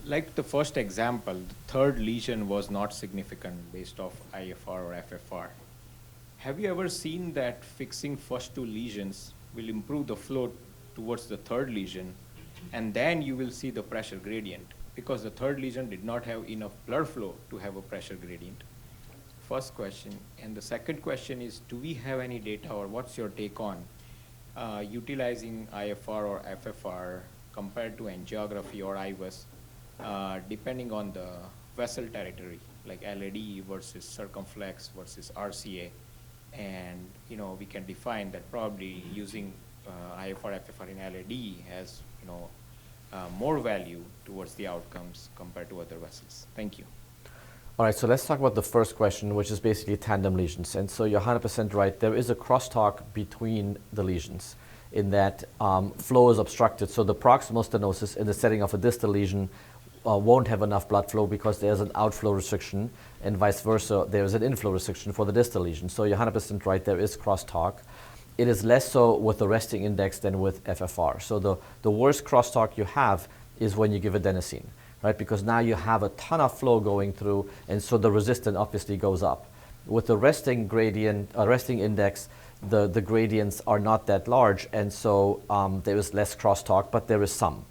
Like the first example, the third lesion was not significant based off IFR or FFR. Have you ever seen that fixing first 2 lesions will improve the flow towards the third lesion, and then you will see the pressure gradient? Because the third lesion did not have enough blood flow to have a pressure gradient. First question. And the second question is, do we have any data, or what's your take on utilizing IFR or FFR compared to angiography or IVUS, depending on the vessel territory, like LAD versus circumflex versus RCA? And we can define that probably using IFR, FFR in LAD has more value towards the outcomes compared to other vessels. Thank you. All right, so let's talk about the first question, which is basically tandem lesions. And so you're 100% right. There is a crosstalk between the lesions in that flow is obstructed. So the proximal stenosis in the setting of a distal lesion won't have enough blood flow because there's an outflow restriction, and vice versa, there's an inflow restriction for the distal lesion. So you're 100% right, there is crosstalk. It is less so with the resting index than with FFR. So the worst crosstalk you have is when you give adenosine. Right, because now you have a ton of flow going through, and so the resistance obviously goes up. With the resting gradient, resting index, the gradients are not that large, and so there is less crosstalk, but there is some.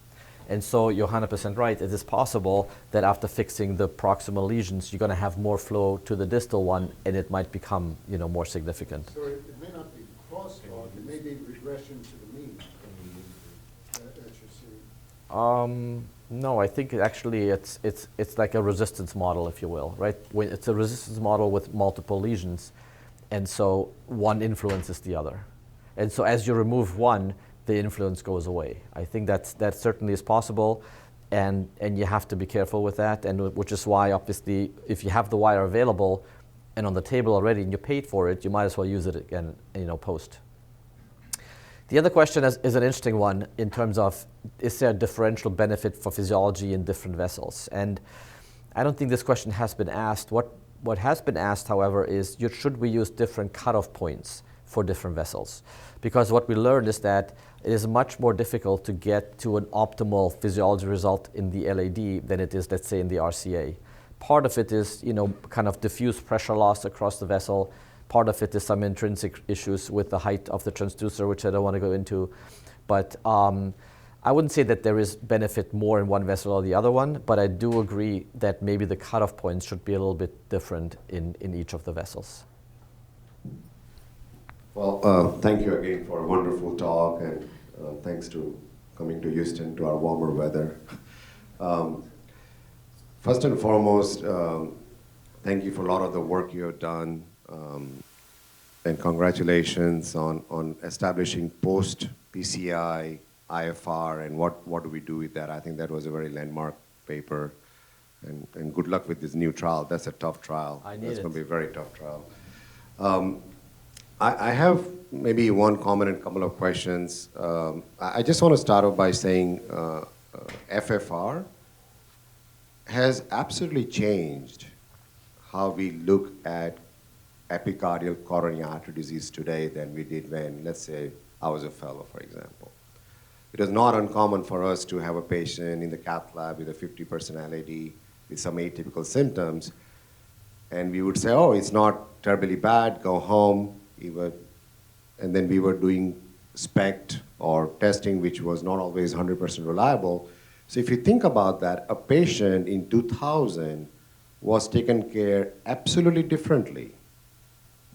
And so you're 100% right. It is possible that after fixing the proximal lesions, you're going to have more flow to the distal one, and it might become more significant. So it may not be crosstalk, it may be regression to the mean that you see. No, I think actually it's like a resistance model, if you will, right? When it's a resistance model with multiple lesions, and so one influences the other. And so as you remove one, the influence goes away. I think that certainly is possible, and you have to be careful with that, and which is why obviously if you have the wire available and on the table already and you paid for it, you might as well use it again, post. The other question is an interesting one in terms of, is there a differential benefit for physiology in different vessels? And I don't think this question has been asked. What has been asked, however, is should we use different cutoff points for different vessels? Because what we learned is that it is much more difficult to get to an optimal physiology result in the LAD than it is, let's say, in the RCA. Part of it is, kind of diffuse pressure loss across the vessel. Part of it is some intrinsic issues with the height of the transducer, which I don't want to go into. But I wouldn't say that there is benefit more in one vessel or the other one, but I do agree that maybe the cutoff points should be a little bit different in each of the vessels. Well, thank you again for a wonderful talk, and thanks to coming to Houston to our warmer weather. First and foremost, thank you for a lot of the work you have done, and congratulations on establishing post-PCI, IFR, and what do we do with that. I think that was a very landmark paper, and good luck with this new trial. That's a tough trial. That's going to be a very tough trial. I have maybe one comment and a couple of questions. I just want to start off by saying FFR has absolutely changed how we look at epicardial coronary artery disease today than we did when, let's say, I was a fellow, for example. It is not uncommon for us to have a patient in the cath lab with a 50% LAD with some atypical symptoms, and we would say, oh, it's not terribly bad, go home. And then we were doing SPECT or testing, which was not always 100% reliable. So if you think about that, a patient in 2000 was taken care absolutely differently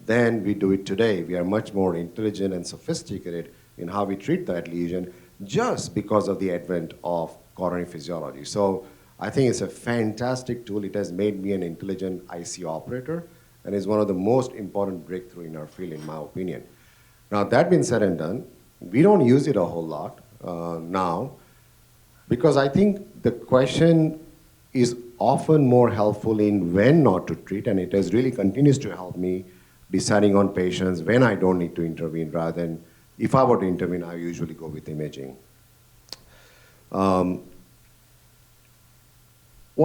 than we do it today. We are much more intelligent and sophisticated in how we treat that lesion just because of the advent of coronary physiology. So I think it's a fantastic tool. It has made me an intelligent IC operator and is one of the most important breakthroughs in our field, in my opinion. Now, that being said and done, we don't use it a whole lot now, because I think the question is often more helpful in when not to treat, and it has really continues to help me deciding on patients when I don't need to intervene, rather than if I were to intervene, I usually go with imaging. What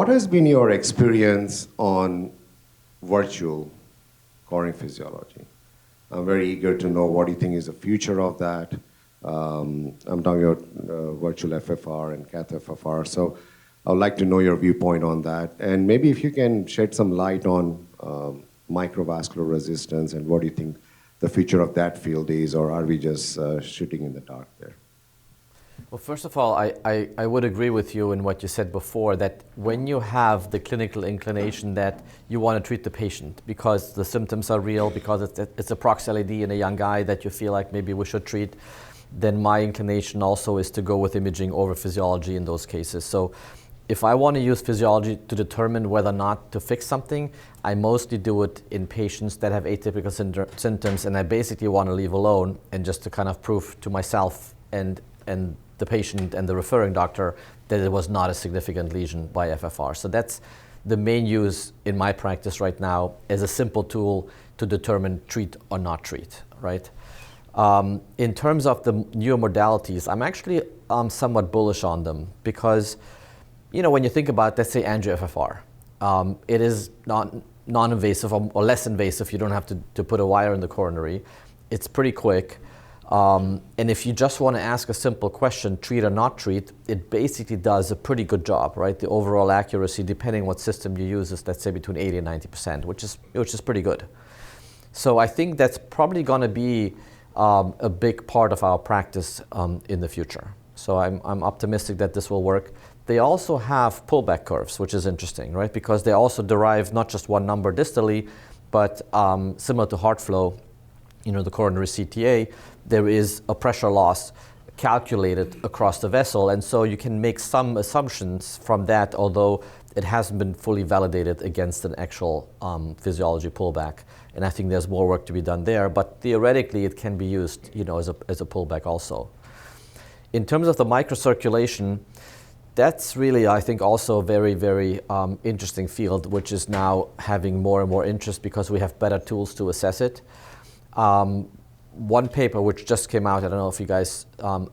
has been your experience on virtual coronary physiology? I'm very eager to know what you think is the future of that. I'm talking about virtual FFR and cath FFR. So I would like to know your viewpoint on that. And maybe if you can shed some light on microvascular resistance and what do you think the future of that field is, or are we just shooting in the dark there? Well, first of all, I would agree with you in what you said before, that when you have the clinical inclination that you want to treat the patient because the symptoms are real, because it's a prox LAD in a young guy that you feel like maybe we should treat, then my inclination also is to go with imaging over physiology in those cases. So if I want to use physiology to determine whether or not to fix something, I mostly do it in patients that have atypical symptoms, and I basically want to leave alone and just to kind of prove to myself and the patient and the referring doctor that it was not a significant lesion by FFR. So that's the main use in my practice right now as a simple tool to determine treat or not treat, right? In terms of the newer modalities, I'm actually somewhat bullish on them because, you know, when you think about, let's say, angio-FFR, it is non-invasive or less invasive. You don't have to put a wire in the coronary. It's pretty quick. And if you just want to ask a simple question, treat or not treat, it basically does a pretty good job, right? The overall accuracy, depending what system you use, is, let's say, between 80 and 90%, which is pretty good. So I think that's probably going to be a big part of our practice in the future. So I'm optimistic that this will work. They also have pullback curves, which is interesting, right? Because they also derive not just one number distally, but similar to heart flow, you know, the coronary CTA, there is a pressure loss calculated across the vessel. And so you can make some assumptions from that, although it hasn't been fully validated against an actual physiology pullback. And I think there's more work to be done there, but theoretically it can be used, you know, as a pullback also. In terms of the microcirculation, that's really, I think, also a very, very interesting field, which is now having more and more interest because we have better tools to assess it. One paper which just came out, I don't know if you guys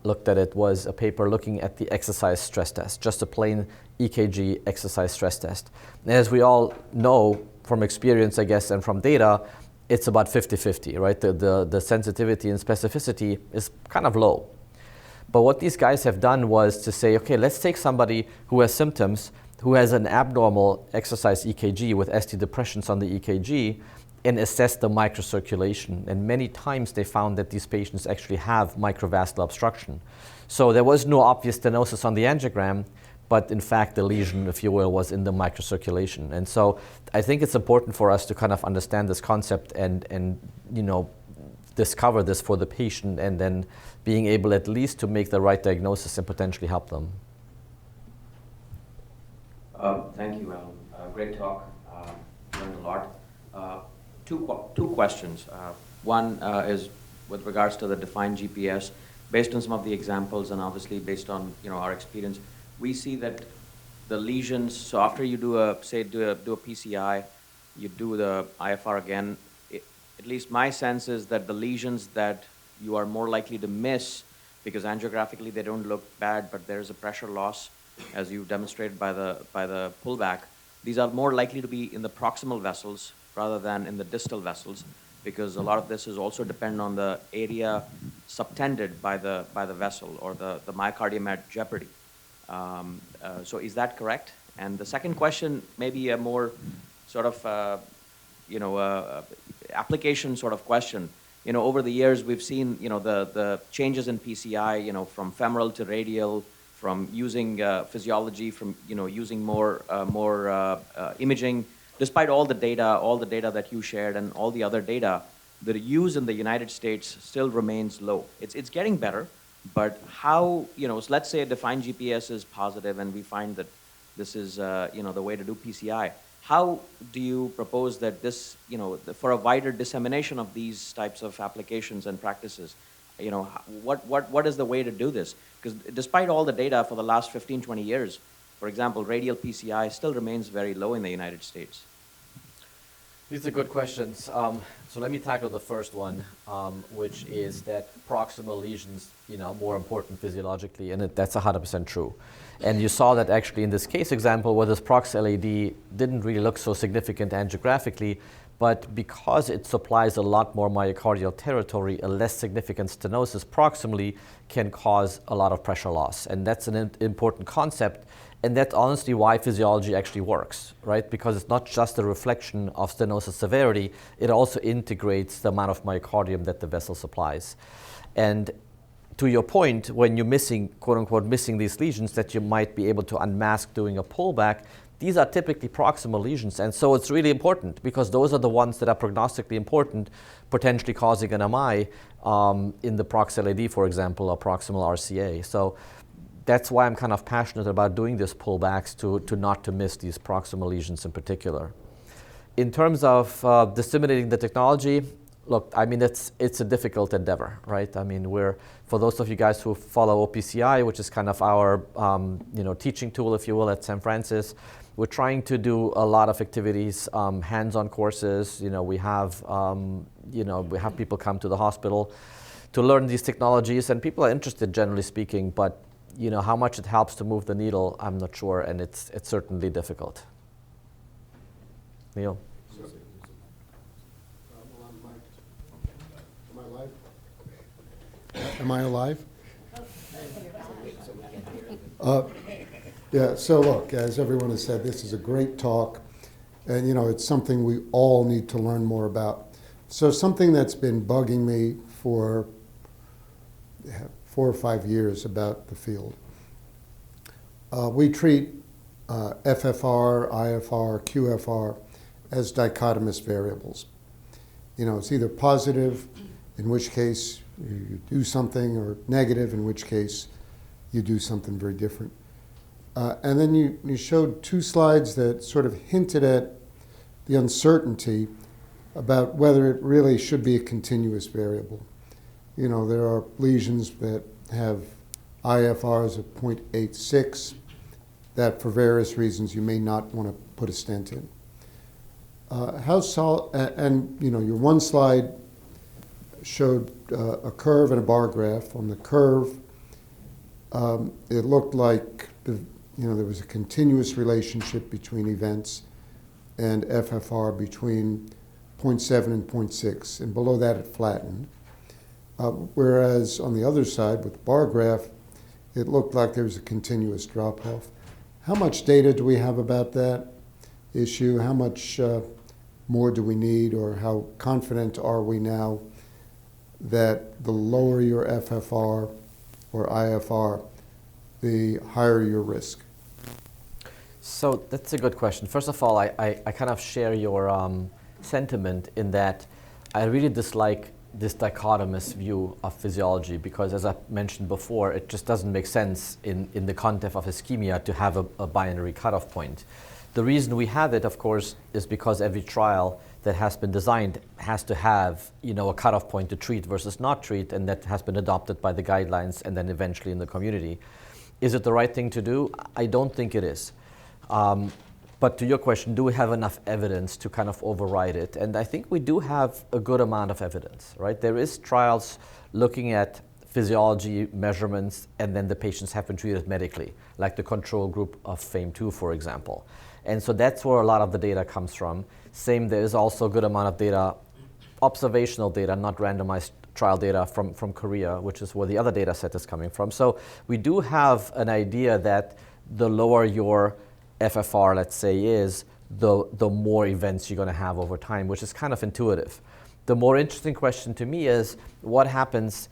looked at it, was a paper looking at the exercise stress test, just a plain EKG exercise stress test. And as we all know from experience, I guess, and from data, it's about 50-50, right? The sensitivity and specificity is kind of low. But what these guys have done was to say, okay, let's take somebody who has symptoms, who has an abnormal exercise EKG with ST depressions on the EKG, and assess the microcirculation. And many times they found that these patients actually have microvascular obstruction. So there was no obvious stenosis on the angiogram, but in fact the lesion, if you will, was in the microcirculation. And so I think it's important for us to kind of understand this concept and you know, discover this for the patient, and then being able at least to make the right diagnosis and potentially help them. Thank you, Alan. Great talk. Learned a lot. Two questions. One is with regards to the defined GPS. Based on some of the examples and obviously based on our experience, we see that the lesions. So after you do a PCI, you do the IFR again. At least my sense is that the lesions that you are more likely to miss, because angiographically they don't look bad, but there is a pressure loss, as you demonstrated by the pullback. These are more likely to be in the proximal vessels rather than in the distal vessels, because a lot of this is also dependent on the area subtended by the vessel or the myocardium at jeopardy. So is that correct? And the second question, maybe a more sort of application sort of question. Over the years we've seen the changes in PCI, from femoral to radial, from using physiology, from using more imaging. Despite all the data that you shared and all the other data, the use in the United States still remains low. It's getting better, but how, so let's say a defined GPS is positive and we find that this is the way to do PCI. How do you propose that this, for a wider dissemination of these types of applications and practices, what is the way to do this? Because despite all the data for the last 15, 20 years, for example, radial PCI still remains very low in the United States. These are good questions. So let me tackle the first one, which is that proximal lesions, more important physiologically, and that's 100% true. And you saw that actually in this case example where this prox LAD didn't really look so significant angiographically, but because it supplies a lot more myocardial territory, a less significant stenosis proximally can cause a lot of pressure loss. And that's an important concept. And that's honestly why physiology actually works, right? Because it's not just a reflection of stenosis severity, it also integrates the amount of myocardium that the vessel supplies. And to your point, when you're missing, quote unquote, missing these lesions that you might be able to unmask doing a pullback, these are typically proximal lesions. And so it's really important because those are the ones that are prognostically important, potentially causing an MI in the prox LAD, for example, or proximal RCA. So that's why I'm kind of passionate about doing this pullbacks to not to miss these proximal lesions in particular. In terms of disseminating the technology, look, I mean, it's a difficult endeavor, right? I mean, for those of you guys who follow OPCI, which is kind of our teaching tool, if you will, at St. Francis, we're trying to do a lot of activities, hands-on courses. We have people come to the hospital to learn these technologies, and people are interested, generally speaking, but how much it helps to move the needle, I'm not sure, and it's certainly difficult. Neil? Am I alive? Yeah, so look, as everyone has said, this is a great talk, and it's something we all need to learn more about. So something that's been bugging me for 4 or 5 years about the field. We treat FFR, IFR, QFR as dichotomous variables. It's either positive, in which case you do something, or negative, in which case you do something very different. And then you showed 2 slides that sort of hinted at the uncertainty about whether it really should be a continuous variable. There are lesions that have IFRs of 0.86 that for various reasons you may not want to put a stent in. Your one slide showed a curve and a bar graph. On the curve, it looked like there was a continuous relationship between events and FFR between 0.7 and 0.6, and below that it flattened. Whereas on the other side with the bar graph, it looked like there was a continuous drop-off. How much data do we have about that issue? How much more do we need, or how confident are we now that the lower your FFR or IFR, the higher your risk? So that's a good question. First of all, I kind of share your sentiment in that I really dislike this dichotomous view of physiology, because as I mentioned before, it just doesn't make sense in the context of ischemia to have a binary cutoff point. The reason we have it, of course, is because every trial that has been designed has to have, a cutoff point to treat versus not treat, and that has been adopted by the guidelines and then eventually in the community. Is it the right thing to do? I don't think it is. But to your question, do we have enough evidence to kind of override it? And I think we do have a good amount of evidence, right? There is trials looking at physiology measurements, and then the patients have been treated medically, like the control group of FAME2, for example. And so that's where a lot of the data comes from. Same, there is also a good amount of data, observational data, not randomized trial data from Korea, which is where the other data set is coming from. So we do have an idea that the lower your FFR, let's say, is, the more events you're going to have over time, which is kind of intuitive. The more interesting question to me is what happens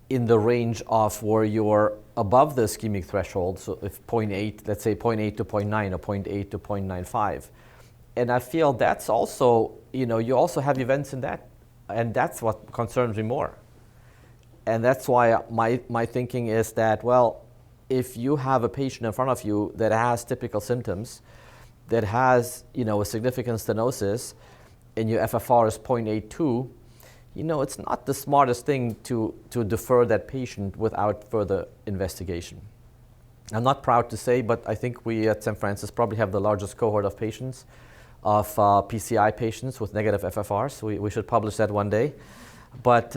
in the range of where you're above the ischemic threshold, so if 0.8, let's say 0.8 to 0.9 or 0.8 to 0.95. And I feel that's also, you also have events in that, and that's what concerns me more. And that's why my thinking is that, well, if you have a patient in front of you that has typical symptoms, that has, a significant stenosis, and your FFR is 0.82, it's not the smartest thing to defer that patient without further investigation. I'm not proud to say, but I think we at St. Francis probably have the largest cohort of patients, of PCI patients with negative FFRs. We should publish that one day. But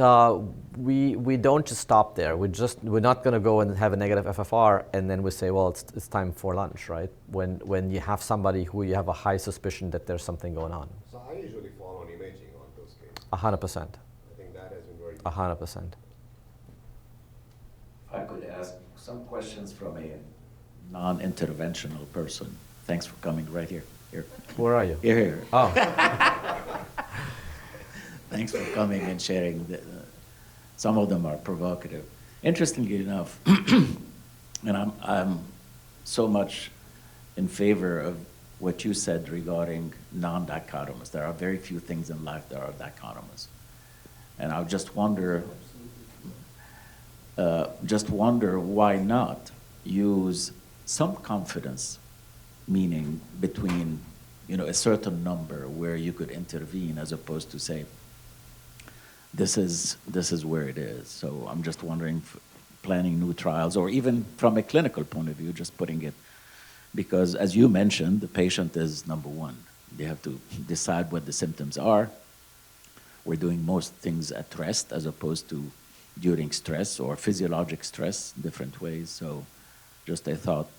we don't just stop there. We're not going to go and have a negative FFR and then we say, well, it's time for lunch, right? When you have somebody who you have a high suspicion that there's something going on. So I usually fall on imaging on those cases. 100%. I think that has been very 100%. If I could ask some questions from a non-interventional person. Thanks for coming right here. Here. Where are you? Here. Oh. Thanks for coming and sharing. Some of them are provocative. Interestingly enough, and I'm so much in favor of what you said regarding non-dichotomous. There are very few things in life that are dichotomous. And I just wonder why not use some confidence, meaning between a certain number where you could intervene as opposed to say, this is where it is. So I'm just wondering, planning new trials, or even from a clinical point of view, just putting it, because as you mentioned, the patient is number one. They have to decide what the symptoms are. We're doing most things at rest as opposed to during stress or physiologic stress, different ways. So just a thought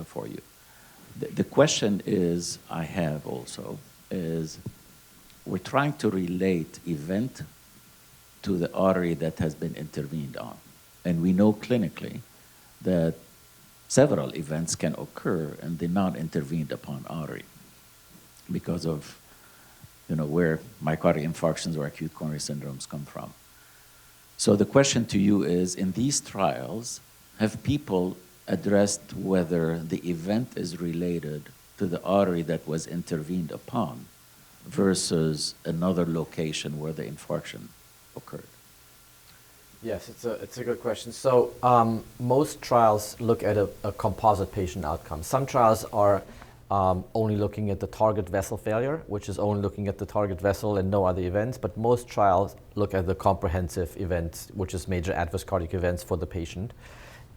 for you. The question is, I have also, is we're trying to relate event to the artery that has been intervened on. And we know clinically that several events can occur in the non-intervened upon artery because of where myocardial infarctions or acute coronary syndromes come from. So the question to you is, in these trials, have people addressed whether the event is related to the artery that was intervened upon versus another location where the infarction occurred? Yes, it's a good question. So most trials look at a composite patient outcome. Some trials are only looking at the target vessel failure, which is only looking at the target vessel and no other events, but most trials look at the comprehensive event, which is major adverse cardiac events for the patient.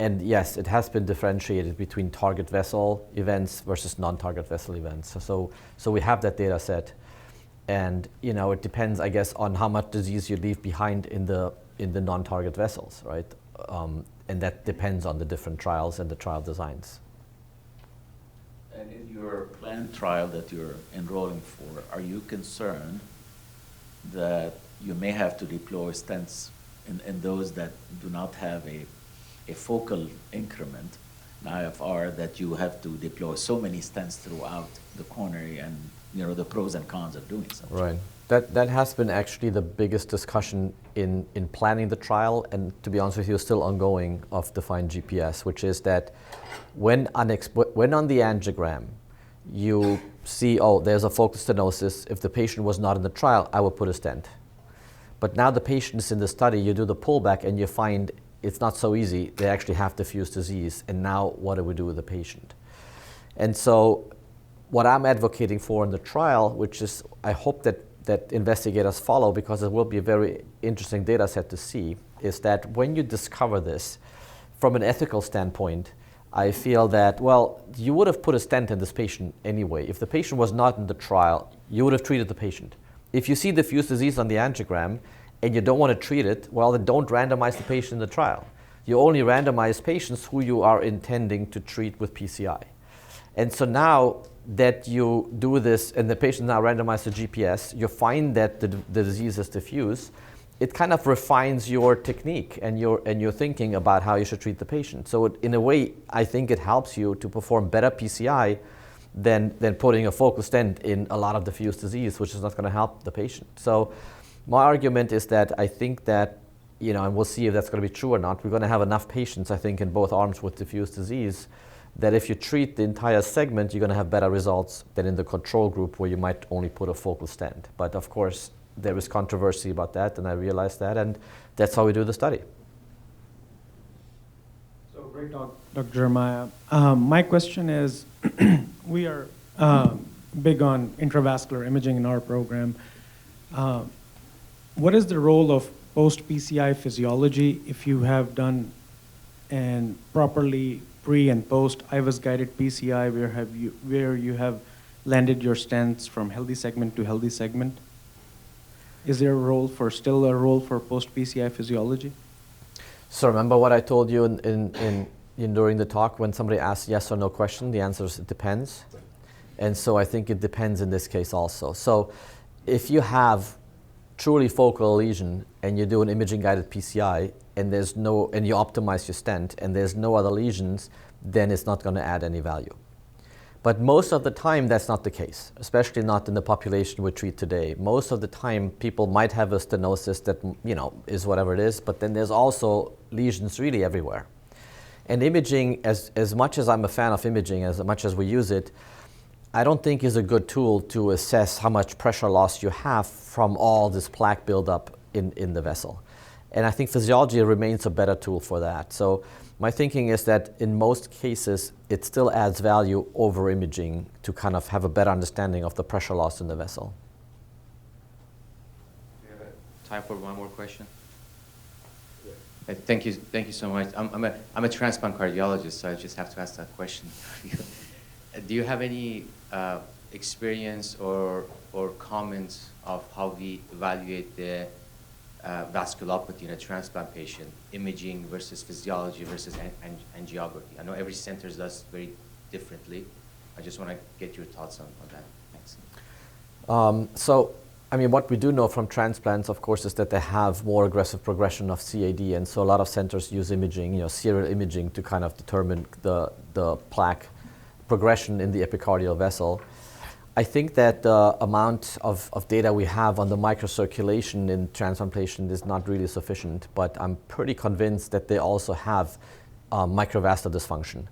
And yes, it has been differentiated between target vessel events versus non-target vessel events. So we have that data set. And it depends, I guess, on how much disease you leave behind in the non-target vessels, right? And that depends on the different trials and the trial designs. And in your planned trial that you're enrolling for, are you concerned that you may have to deploy stents in those that do not have a focal increment, an IFR, that you have to deploy so many stents throughout the coronary, and the pros and cons of doing so? Right. That has been actually the biggest discussion in planning the trial, and to be honest with you, still ongoing, of defined GPS, which is that when on the angiogram you see, oh, there's a focal stenosis, if the patient was not in the trial, I would put a stent. But now the patients in the study, you do the pullback and you find it's not so easy. They actually have diffuse disease. And now what do we do with the patient? And so what I'm advocating for in the trial, which is I hope that investigators follow because it will be a very interesting data set to see, is that when you discover this, from an ethical standpoint, I feel that, well, you would have put a stent in this patient anyway. If the patient was not in the trial, you would have treated the patient. If you see diffuse disease on the angiogram and you don't want to treat it, well, then don't randomize the patient in the trial. You only randomize patients who you are intending to treat with PCI. And so now that you do this and the patient now randomized to GPS, you find that the disease is diffuse, it kind of refines your technique and your thinking about how you should treat the patient. So in a way, I think it helps you to perform better PCI than putting a focal stent in a lot of diffuse disease, which is not going to help the patient. So my argument is that I think that, and we'll see if that's going to be true or not, we're going to have enough patients, I think, in both arms with diffuse disease that if you treat the entire segment, you're going to have better results than in the control group where you might only put a focal stent. But of course, there is controversy about that, and I realize that, and that's how we do the study. So great talk, Dr. Jeremiah. My question is, we are big on intravascular imaging in our program. What is the role of post-PCI physiology if you have done and properly pre and post IVUS-guided PCI where you have landed your stents from healthy segment to healthy segment? Is there still a role for post-PCI physiology? So remember what I told you during the talk when somebody asked yes or no question, the answer is it depends. And so I think it depends in this case also. So if you have truly focal lesion and you do an imaging-guided PCI and you optimize your stent and there's no other lesions, then it's not going to add any value. But most of the time, that's not the case, especially not in the population we treat today. Most of the time, people might have a stenosis that, is whatever it is, but then there's also lesions really everywhere. And imaging, as much as I'm a fan of imaging, as much as we use it, I don't think is a good tool to assess how much pressure loss you have from all this plaque buildup in the vessel. And I think physiology remains a better tool for that. So my thinking is that in most cases, it still adds value over imaging to kind of have a better understanding of the pressure loss in the vessel. Do you have time for one more question? Thank you so much. I'm a transplant cardiologist, so I just have to ask that question. Do you have any experience or comments of how we evaluate the vasculopathy in a transplant patient, imaging versus physiology versus angiography? I know every center does very differently. I just want to get your thoughts on that. Thanks. So, what we do know from transplants, of course, is that they have more aggressive progression of CAD, and so a lot of centers use imaging, serial imaging, to kind of determine the plaque progression in the epicardial vessel. I think that the amount of data we have on the microcirculation in transplantation is not really sufficient, but I'm pretty convinced that they also have microvascular dysfunction.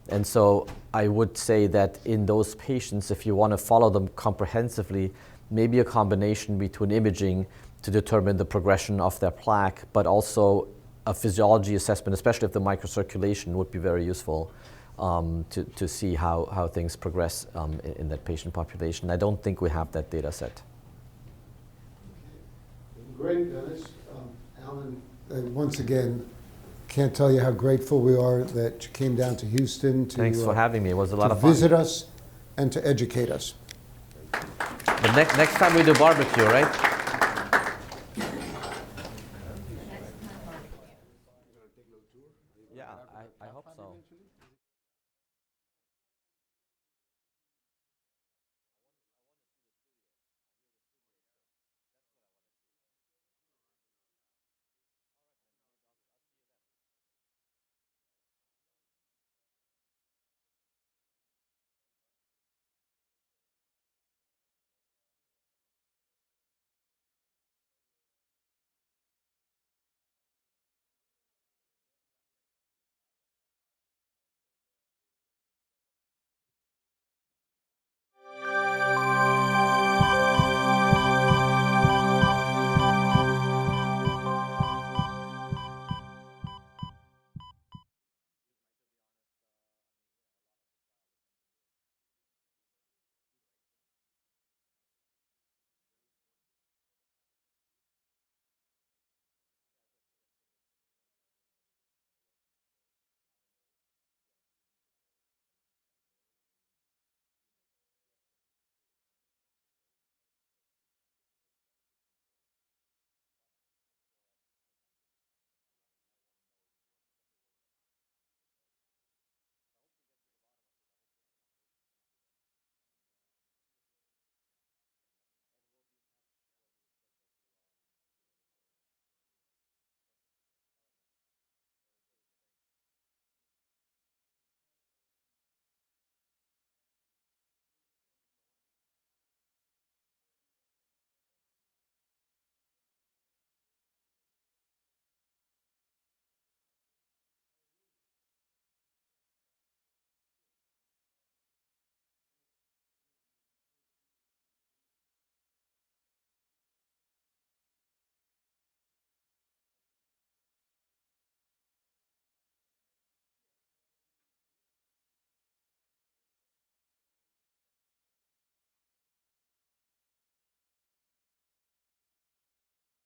And so I would say that in those patients, if you want to follow them comprehensively, maybe a combination between imaging to determine the progression of their plaque, but also a physiology assessment, especially if the microcirculation would be very useful. To see how things progress in that patient population. I don't think we have that data set. Great, Dennis. Alan, once again, can't tell you how grateful we are that you came down to Houston to Thanks for having me. It was a lot of fun. Visit us and to educate us. But next time we do barbecue, right?